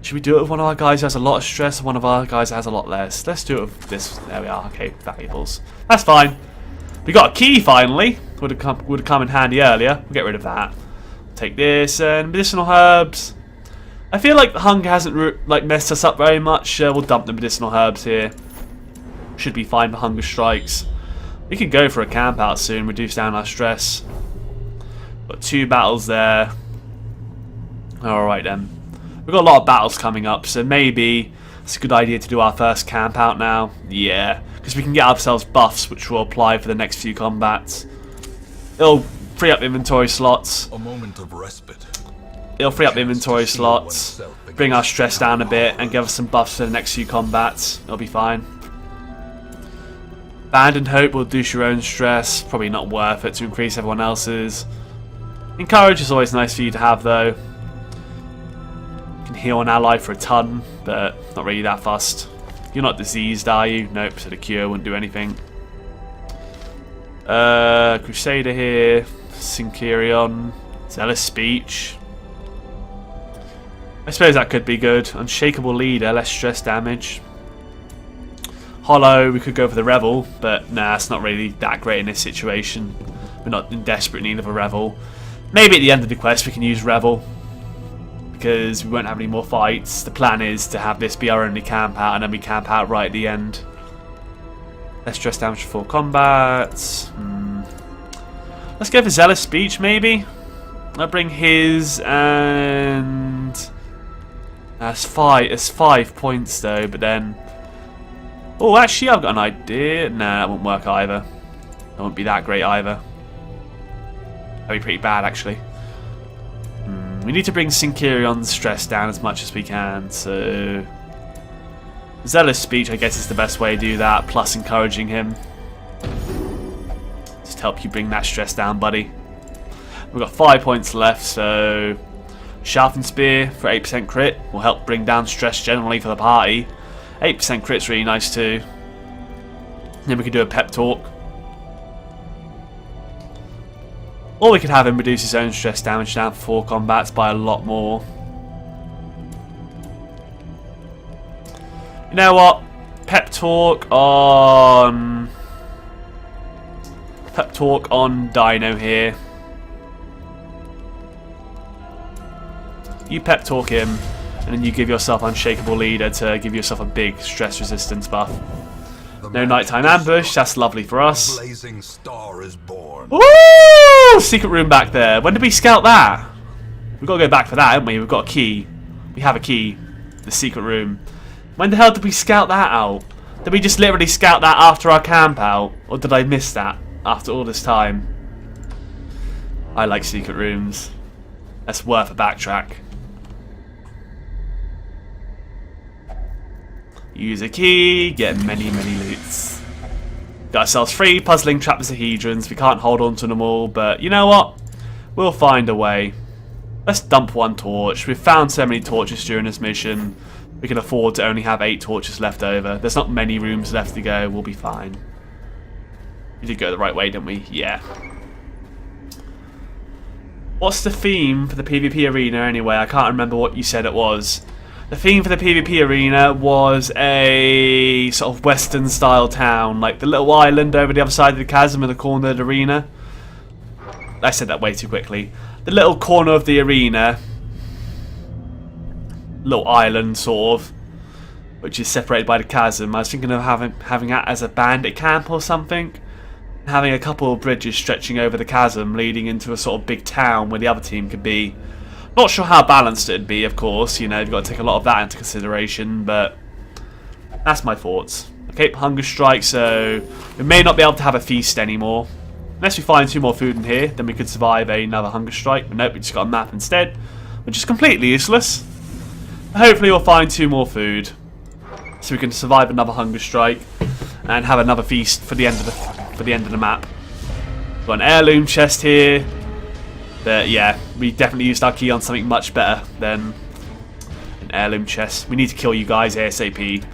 Should we do it with one of our guys who has a lot of stress or one of our guys who has a lot less? Let's do it with this. There we are. Okay, valuables. That's fine. We got a key finally. Would have come in handy earlier. We'll get rid of that. Take this and medicinal herbs. I feel like the hunger hasn't messed us up very much. We'll dump the medicinal herbs here. Should be fine for hunger strikes. We could go for a camp out soon, reduce down our stress. Got 2 battles there. Alright then. We've got a lot of battles coming up, so maybe it's a good idea to do our first camp out now. Yeah, because we can get ourselves buffs which will apply for the next few combats. It'll free up inventory slots. A moment of respite. It'll free up inventory slots, bring our stress down a bit, and give us some buffs for the next few combats. It'll be fine. Abandon Hope will reduce your own stress. Probably not worth it to increase everyone else's. Encourage is always nice for you to have though. You can heal an ally for a ton, but not really that fussed. You're not diseased, are you? Nope, so the cure wouldn't do anything. Crusader here. Syncerion. Zealous Speech. I suppose that could be good. Unshakable Leader, less stress damage. Hollow, we could go for the Revel, but nah, it's not really that great in this situation. We're not in desperate need of a Revel. Maybe at the end of the quest we can use Revel, because we won't have any more fights. The plan is to have this be our only camp out, and then we camp out right at the end. Less stress damage for combat. Let's go for Zealous Speech, maybe. I'll bring his, and that's 5 points though. But then, oh, actually, I've got an idea. Nah, that won't work either. That won't be that great either. That'd be pretty bad, actually. We need to bring Syncerion's stress down as much as we can. So, Zealous Speech, I guess, is the best way to do that. Plus, encouraging him. Just help you bring that stress down, buddy. We've got 5 points left, so Sharpened Spear for 8% crit will help bring down stress generally for the party. 8% crit's really nice too. Then we could do a pep talk. Or we could have him reduce his own stress damage down for 4 combats by a lot more. You know what? Pep talk on Dino here. You pep talk him, and then you give yourself Unshakable Leader to give yourself a big stress resistance buff. No nighttime ambush, that's lovely for us. Blazing star is born. Woo! Secret room back there. When did we scout that? We've got to go back for that, haven't we? We've got a key. We have a key. The secret room. When the hell did we scout that out? Did we just literally scout that after our camp out? Or did I miss that after all this time? I like secret rooms. That's worth a backtrack. Use a key, get many loots. Got ourselves 3 puzzling trapezohedrons. We can't hold on to them all, but you know what? We'll find a way. Let's dump 1 torch. We've found so many torches during this mission. We can afford to only have 8 torches left over. There's not many rooms left to go. We'll be fine. We did go the right way, didn't we? Yeah. What's the theme for the PvP arena anyway? I can't remember what you said it was. The theme for the PvP arena was a sort of western style town, like the little island over the other side of the chasm in the corner of the arena. I said that way too quickly. The little corner of the arena, little island sort of, which is separated by the chasm. I was thinking of having that as a bandit camp or something. Having a couple of bridges stretching over the chasm leading into a sort of big town where the other team could be. Not sure how balanced it'd be, of course, you know, you've got to take a lot of that into consideration, but that's my thoughts. Okay, hunger strike, so we may not be able to have a feast anymore. Unless we find 2 more food in here, then we could survive another hunger strike, but nope, we just got a map instead, which is completely useless. Hopefully we'll find 2 more food, so we can survive another hunger strike, and have another feast for the end of the map. We've got an heirloom chest here. But yeah, we definitely used our key on something much better than an heirloom chest. We need to kill you guys ASAP.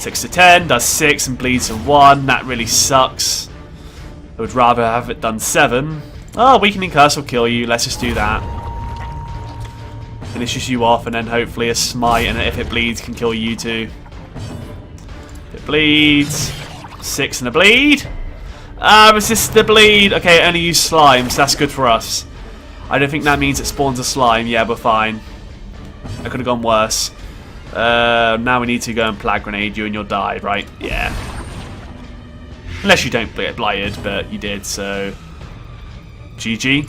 6 to 10, does 6 and bleeds to 1. That really sucks. I would rather have it done 7. Oh, weakening curse will kill you. Let's just do that. Finishes you off, and then hopefully a smite, and if it bleeds, can kill you too. If it bleeds. 6 and a bleed. Resist the bleed. Okay, only use slime, so that's good for us. I don't think that means it spawns a slime. Yeah, we're fine. I could have gone worse. Now we need to go and plag grenade you and you'll die, right? Yeah. Unless you don't get blighted, but you did, so GG.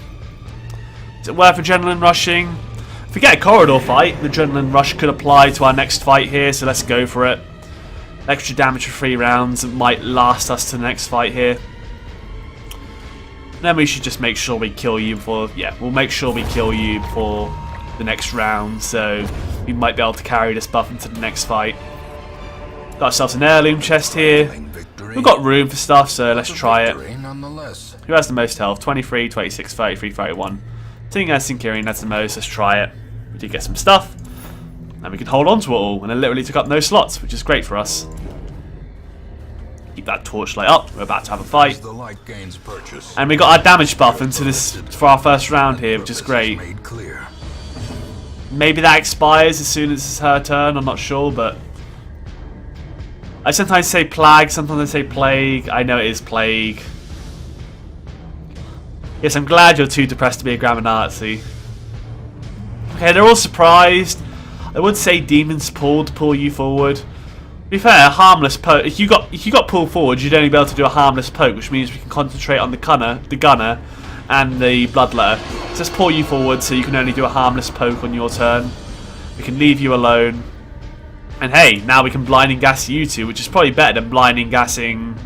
Is it worth adrenaline rushing? If we get a corridor fight, the adrenaline rush could apply to our next fight here, so let's go for it. Extra damage for 3 rounds might last us to the next fight here. Then we should just make sure we kill you before... Yeah, we'll make sure we kill you before the next round, so we might be able to carry this buff into the next fight. Got ourselves an heirloom chest here. We've got room for stuff, so let's try it. Who has the most health? 23, 26, 33, 31. Seeing as Sinkirian has the most, let's try it. We did get some stuff, and we can hold on to it all, and it literally took up no slots, which is great for us. Keep that torchlight up, we're about to have a fight. And we got our damage buff into this for our first round here, which is great. Maybe that expires as soon as it's her turn, I'm not sure, but... I sometimes say plague, sometimes I say plague. I know it is plague. Yes, I'm glad you're too depressed to be a grammar Nazi. Okay, they're all surprised. I would say demons pull to pull you forward. To be fair, a harmless poke. If you got pulled forward, you'd only be able to do a harmless poke, which means we can concentrate on the gunner, and the bloodletter. So let's pull you forward, so you can only do a harmless poke on your turn. We can leave you alone. And hey, now we can blinding gas you two, which is probably better than blinding gassing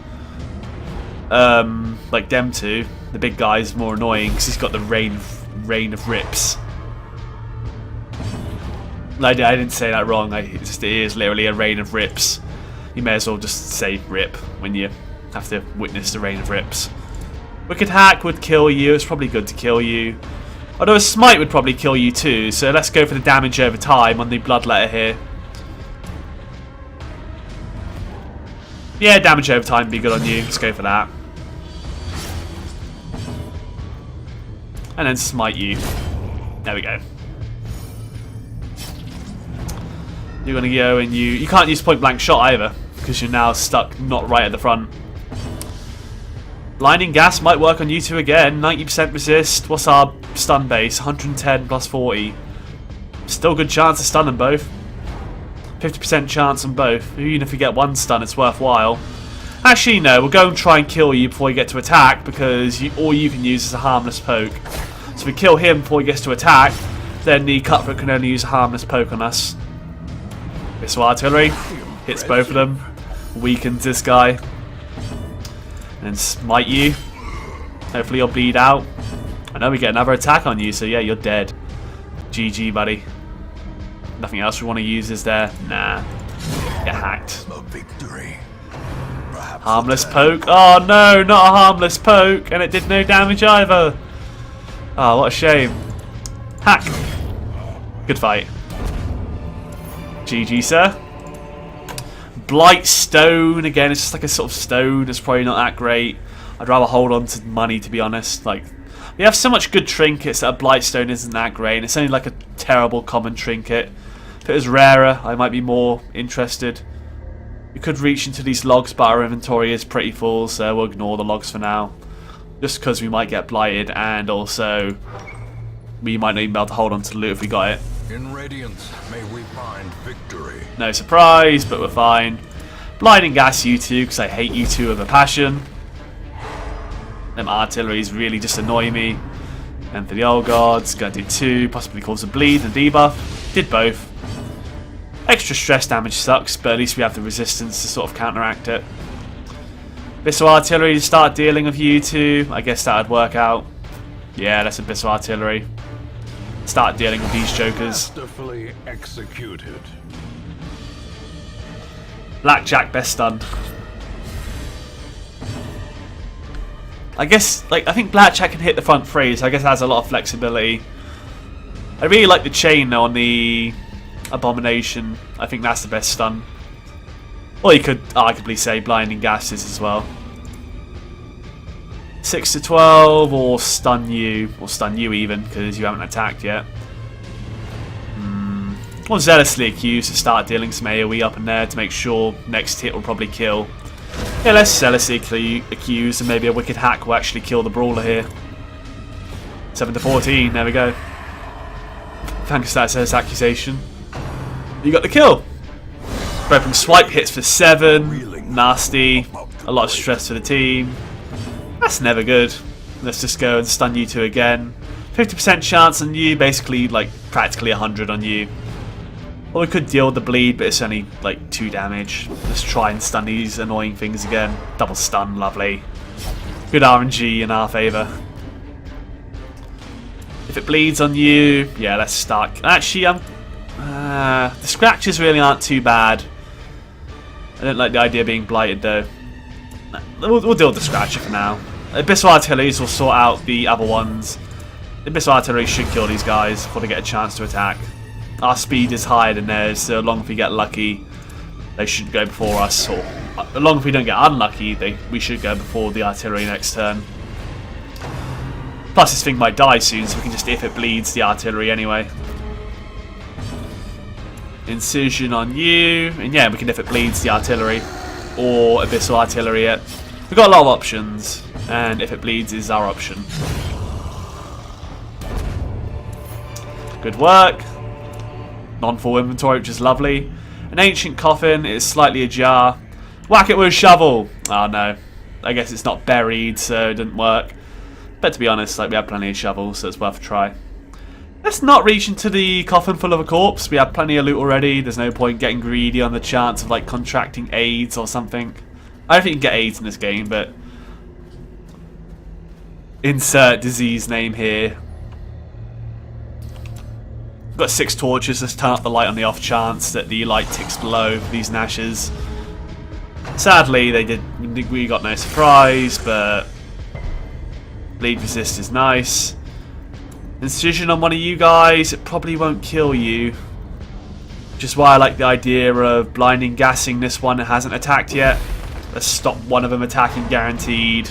like them two. The big guy is more annoying because he's got the rain of rips. I didn't say that wrong. It is literally a rain of rips. You may as well just say rip when you have to witness the rain of rips. Wicked Hack would kill you. It's probably good to kill you. Although a Smite would probably kill you too. So let's go for the damage over time on the Bloodletter here. Yeah, damage over time would be good on you. Let's go for that. And then smite you. There we go. You're going to go and you can't use point blank shot either, because you're now stuck not right at the front. Blinding gas might work on you two again. 90% resist. What's our stun base? 110 plus 40. Still good chance to stun them both. 50% chance on both. Even if you get one stun, it's worthwhile. Actually, no. We'll go and try and kill you before you get to attack, because all you can use is a harmless poke. So if we kill him before he gets to attack, then the Cutthroat can only use a harmless poke on us. Missile Artillery hits both of them. Weakens this guy. And then smite you. Hopefully you'll bleed out. I know we get another attack on you, so yeah, you're dead. GG, buddy. Nothing else we want to use, is there? Nah. Get hacked. A victory. Harmless poke. Oh no, not a harmless poke. And it did no damage either. Oh, what a shame. Hack. Good fight. GG, sir. Blight Stone. Again, it's just like a sort of stone. It's probably not that great. I'd rather hold on to money, to be honest. Like, we have so much good trinkets that a Blight Stone isn't that great. And it's only like a terrible common trinket. If it was rarer, I might be more interested. We could reach into these logs, but our inventory is pretty full, so we'll ignore the logs for now. Just because we might get blighted, and also we might not even be able to hold on to the loot if we got it. In Radiance, may we find victory. No surprise, but we're fine. Blinding gas you two, because I hate you two with a passion. Them artilleries really just annoy me. And for the old gods, gonna do 2, possibly cause a bleed and debuff. Did both. Extra stress damage sucks, but at least we have the resistance to sort of counteract it. Abyssal Artillery to start dealing with you two. I guess that would work out. Yeah, that's Abyssal Artillery. Start dealing with these jokers. Masterfully executed. Blackjack best stun. I guess, like, I think Blackjack can hit the front three, so I guess it has a lot of flexibility. I really like the chain though on the Abomination. I think that's the best stun. Or you could arguably say Blinding Gases as well. 6 to 12, or stun you even, because you haven't attacked yet. Or Zealously Accused to start dealing some AoE up in there to make sure next hit will probably kill. Yeah, let's Zealously Accused, and maybe a Wicked Hack will actually kill the Brawler here. 7 to 14, there we go. Thanks to that Zealous Accusation. You got the kill. Broken Swipe hits for 7. Nasty. A lot of stress for the team. That's never good. Let's just go and stun you two again. 50% chance on you, basically like practically 100 on you. Or we could deal with the bleed, but it's only like 2 damage. Let's try and stun these annoying things again. Double stun, lovely. Good RNG in our favour. If it bleeds on you, yeah, let's start. Actually, the scratches really aren't too bad. I don't like the idea of being blighted though. We'll deal with the scratcher for now. Abyssal Artilleries will sort out the other ones. The Abyssal Artillery should kill these guys before they get a chance to attack. Our speed is higher than theirs, so long as we get lucky, they should go before us. Or as long as we don't get unlucky, we should go before the artillery next turn. Plus, this thing might die soon, so we can just, if it bleeds, the artillery anyway. Incision on you, and yeah, we can, if it bleeds, the artillery or Abyssal Artillery it. We've got a lot of options, and if it bleeds is our option. Good work. Non-full inventory, which is lovely. An ancient coffin is slightly ajar. Whack it with a shovel. Oh no, I guess it's not buried, so it didn't work. But to be honest, like, we have plenty of shovels, so it's worth a try. Let's not reach into the coffin full of a corpse. We have plenty of loot already. There's no point getting greedy on the chance of like contracting AIDS or something. I don't think you can get AIDS in this game, but insert disease name here. Got 6 torches. Let's turn up the light on the off chance that the light ticks below these Nashes. Sadly, we got no surprise, but bleed resist is nice. Incision on one of you guys, it probably won't kill you. Which is why I like the idea of blinding gassing this one that hasn't attacked yet. Let's stop one of them attacking guaranteed.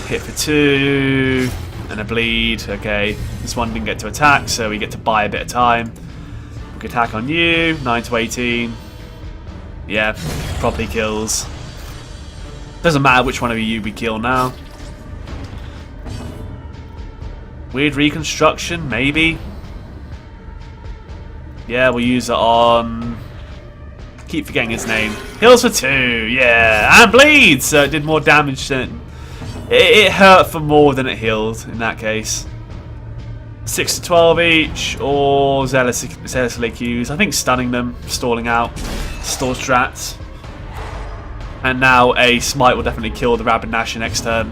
Hit for 2. And a bleed. Okay, this one didn't get to attack, so we get to buy a bit of time. Quick attack on you, 9 to 18. Yeah, probably kills. Doesn't matter which one of you we kill now. Weird reconstruction, maybe. Yeah, we'll use it on... Keep forgetting his name. Heals for 2, yeah, and bleeds, so it did more damage than... It hurt for more than it healed in that case. 6 to 12 each, or zealously accused. I think stunning them, stalling out, stall strats. And now a smite will definitely kill the Rabid Nasher next turn.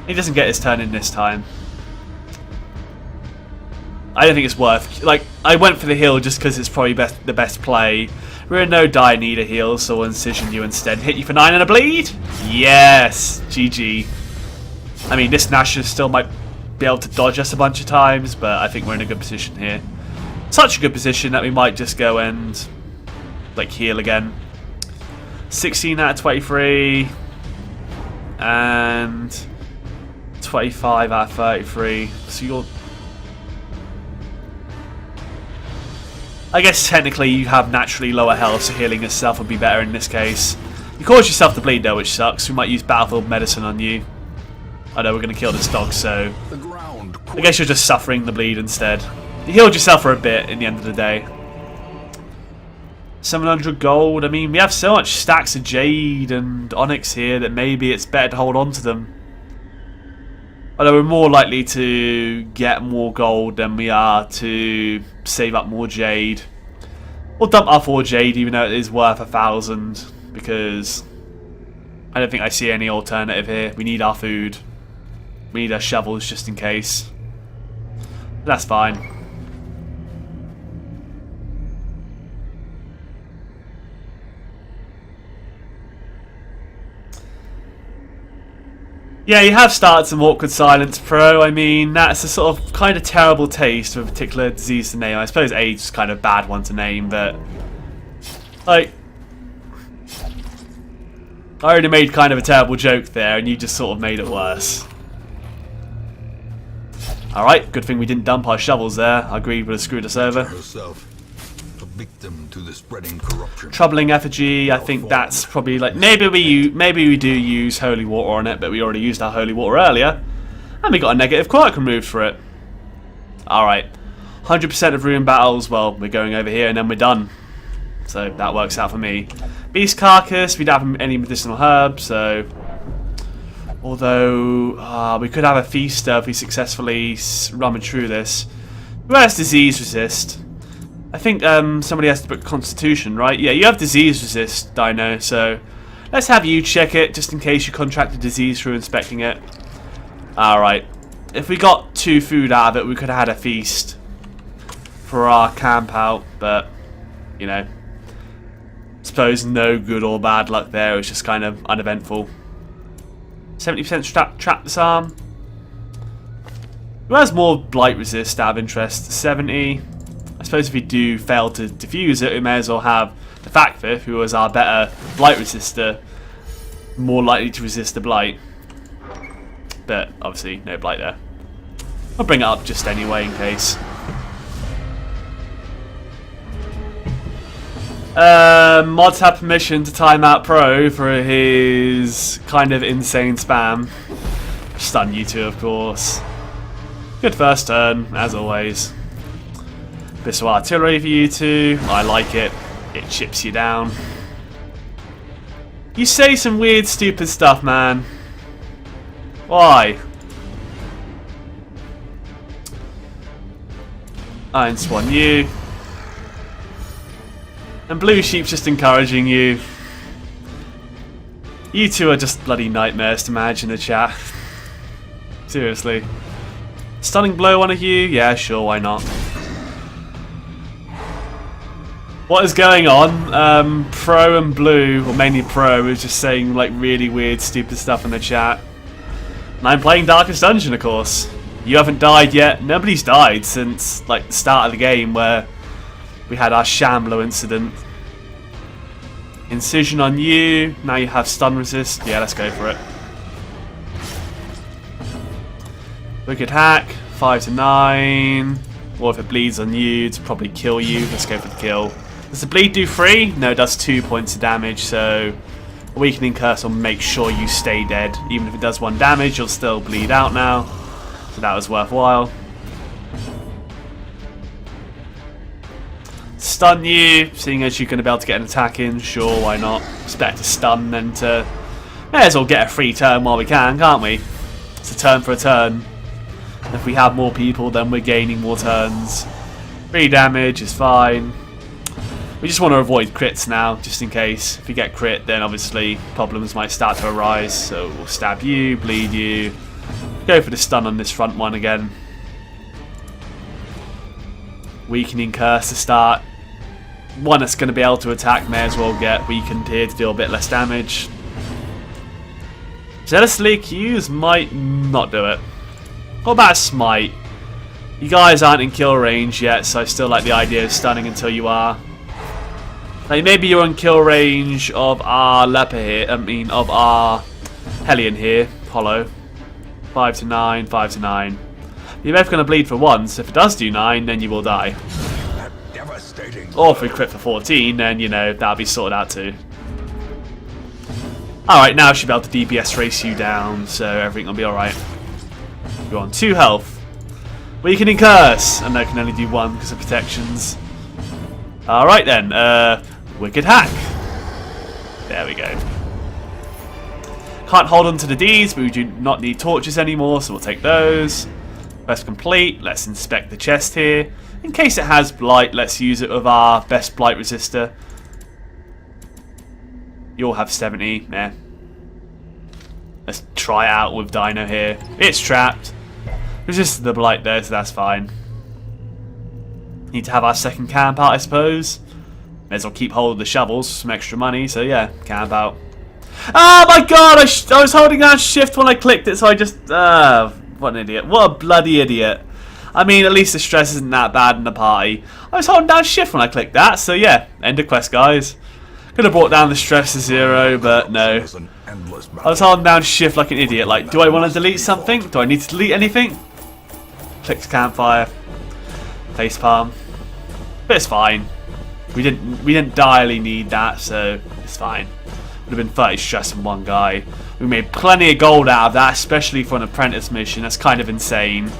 He doesn't get his turn in this time. I don't think it's worth... Like, I went for the heal just because it's probably the best play. We're in no dire need of heals, so we'll incision you instead. Hit you for 9 and a bleed? Yes! GG. I mean, this Nasher still might be able to dodge us a bunch of times, but I think we're in a good position here. Such a good position that we might just go and, like, heal again. 16 out of 23. And 25 out of 33. So you're... I guess technically you have naturally lower health, so healing yourself would be better in this case. You cause yourself to bleed though, which sucks. We might use Battlefield Medicine on you. I know we're going to kill this dog, so I guess you're just suffering the bleed instead. You healed yourself for a bit in the end of the day. 700 gold. I mean, we have so much stacks of Jade and Onyx here that maybe it's better to hold on to them. Although we're more likely to get more gold than we are to save up more Jade. We'll dump our 4 Jade even though it is worth 1,000, because I don't think I see any alternative here. We need our food. We need our shovels just in case. But that's fine. Yeah, you have started some Awkward Silence Pro. I mean, that's a sort of kind of terrible taste for a particular disease to name. I suppose AIDS is kind of a bad one to name, but like, I already made kind of a terrible joke there, and you just sort of made it worse. Alright, good thing we didn't dump our shovels there. Our greed would have screwed us over. Victim to the spreading corruption. Troubling effigy. I think that's probably like maybe we do use holy water on it, but we already used our holy water earlier, and we got a negative quirk removed for it. All right, 100% of ruin battles. Well, we're going over here and then we're done. So that works out for me. Beast Carcass, we don't have any medicinal herbs, so... Although, we could have a feaster if we successfully rummage through this. Who has disease resist? I think somebody has to put constitution, right? Yeah, you have disease resist, Dino, so... Let's have you check it, just in case you contracted disease through inspecting it. Alright. If we got 2 food out of it, we could have had a feast for our camp out, but, you know... suppose no good or bad luck there, it was just kind of uneventful. 70% trap disarm. Who has more blight resist out of interest? 70. I suppose if we do fail to defuse it, we may as well have the Factfifth, who was our better blight resister, more likely to resist the blight. But obviously, no blight there. I'll bring it up just anyway in case. Mods have permission to time out Pro for his kind of insane spam. Stun you two, of course. Good first turn, as always. Bissell Artillery for you two. I like it. It chips you down. You say some weird, stupid stuff, man. Why? Iron Swan you. And Blue Sheep's just encouraging you. You two are just bloody nightmares to manage in the chat. Seriously. Stunning blow one of you? Yeah, sure, why not? What is going on? Pro and Blue, or mainly Pro, is just saying like really weird, stupid stuff in the chat. And I'm playing Darkest Dungeon, of course. You haven't died yet. Nobody's died since like the start of the game where we had our Shambler incident. Incision on you. Now you have stun resist. Yeah, let's go for it. Wicked Hack. 5 to 9. Or if it bleeds on you, to probably kill you. Let's go for the kill. Does the bleed do 3? No, it does 2 points of damage. So a Weakening Curse will make sure you stay dead. Even if it does 1 damage, you'll still bleed out now. So that was worthwhile. Stun you, seeing as you're going to be able to get an attack in, sure, why not? It's better to stun than to... May as well get a free turn while we can, can't we? It's a turn for a turn. If we have more people, then we're gaining more turns. 3 damage is fine. We just want to avoid crits now, just in case. If you get crit, then obviously problems might start to arise. So we'll stab you, bleed you. Go for the stun on this front one again. Weakening Curse to start. One that's going to be able to attack may as well get weakened here to deal a bit less damage. Zealously Accused might not do it. What about a Smite? You guys aren't in kill range yet, so I still like the idea of stunning until you are. Like maybe you're in kill range of our leper here. Of our Hellion here, Hollow. 5 to 9, 5 to 9. You're both going to bleed for 1, so if it does do 9, then you will die. Or if we crit for 14, then, you know, that'll be sorted out too. Alright, now I should be able to DPS race you down, so everything will be alright. You're on 2 health. Weakening Curse! And that can only do 1 because of protections. Alright then, Wicked Hack. There we go. Can't hold on to the Ds, but we do not need torches anymore, so we'll take those. Quest complete. Let's inspect the chest here. In case it has blight, let's use it with our best blight resistor. You'll have 70. Yeah. Let's try it out with Dino here. It's trapped. Resisted the blight there, so that's fine. Need to have our second camp out, I suppose. May as well keep hold of the shovels for some extra money. So yeah, camp out. Oh my god! I was holding down shift when I clicked it, so I just... what an idiot. What a bloody idiot. I mean, at least the stress isn't that bad in the party. I was holding down shift when I clicked that, so yeah. End of quest, guys. Could have brought down the stress to 0, but no. I was holding down shift like an idiot. Like, do I want to delete something? Do I need to delete anything? Clicked campfire. Facepalm. But it's fine. We didn't direly need that, so it's fine. Would have been 30 stress from one guy. We made plenty of gold out of that, especially for an apprentice mission. That's kind of insane.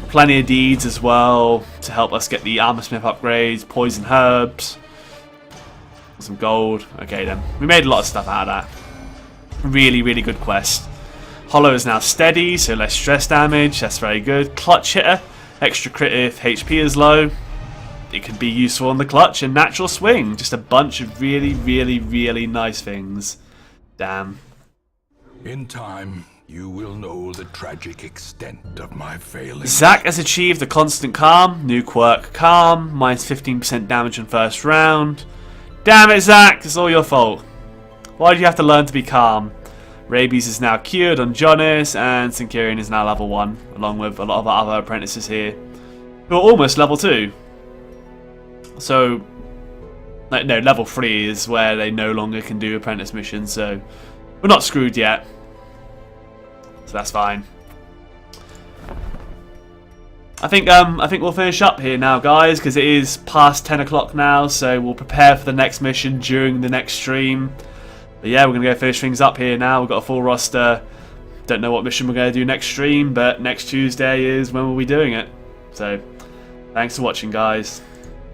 Plenty of deeds as well to help us get the armorsmith upgrades, poison herbs. Some gold. Okay then. We made a lot of stuff out of that. Really, really good quest. Hollow is now steady, so less stress damage. That's very good. Clutch hitter. Extra crit if HP is low. It could be useful on the clutch. And natural swing. Just a bunch of really, really, really nice things. Damn. In time, you will know the tragic extent of my failing. Zack has achieved the constant calm. New quirk, calm. Minus 15% damage on first round. Damn it, Zack! It's all your fault. Why do you have to learn to be calm? Rabies is now cured on Jonas, and Centurion is now level 1, along with a lot of our other apprentices here, who are almost level 2. So, like, no, level 3 is where they no longer can do apprentice missions, so we're not screwed yet. So that's fine. I think we'll finish up here now, guys, because it is past 10 o'clock now, so we'll prepare for the next mission during the next stream. But yeah, we're going to go finish things up here now. We've got a full roster. Don't know what mission we're going to do next stream, but next Tuesday is when we'll be doing it. So, thanks for watching, guys.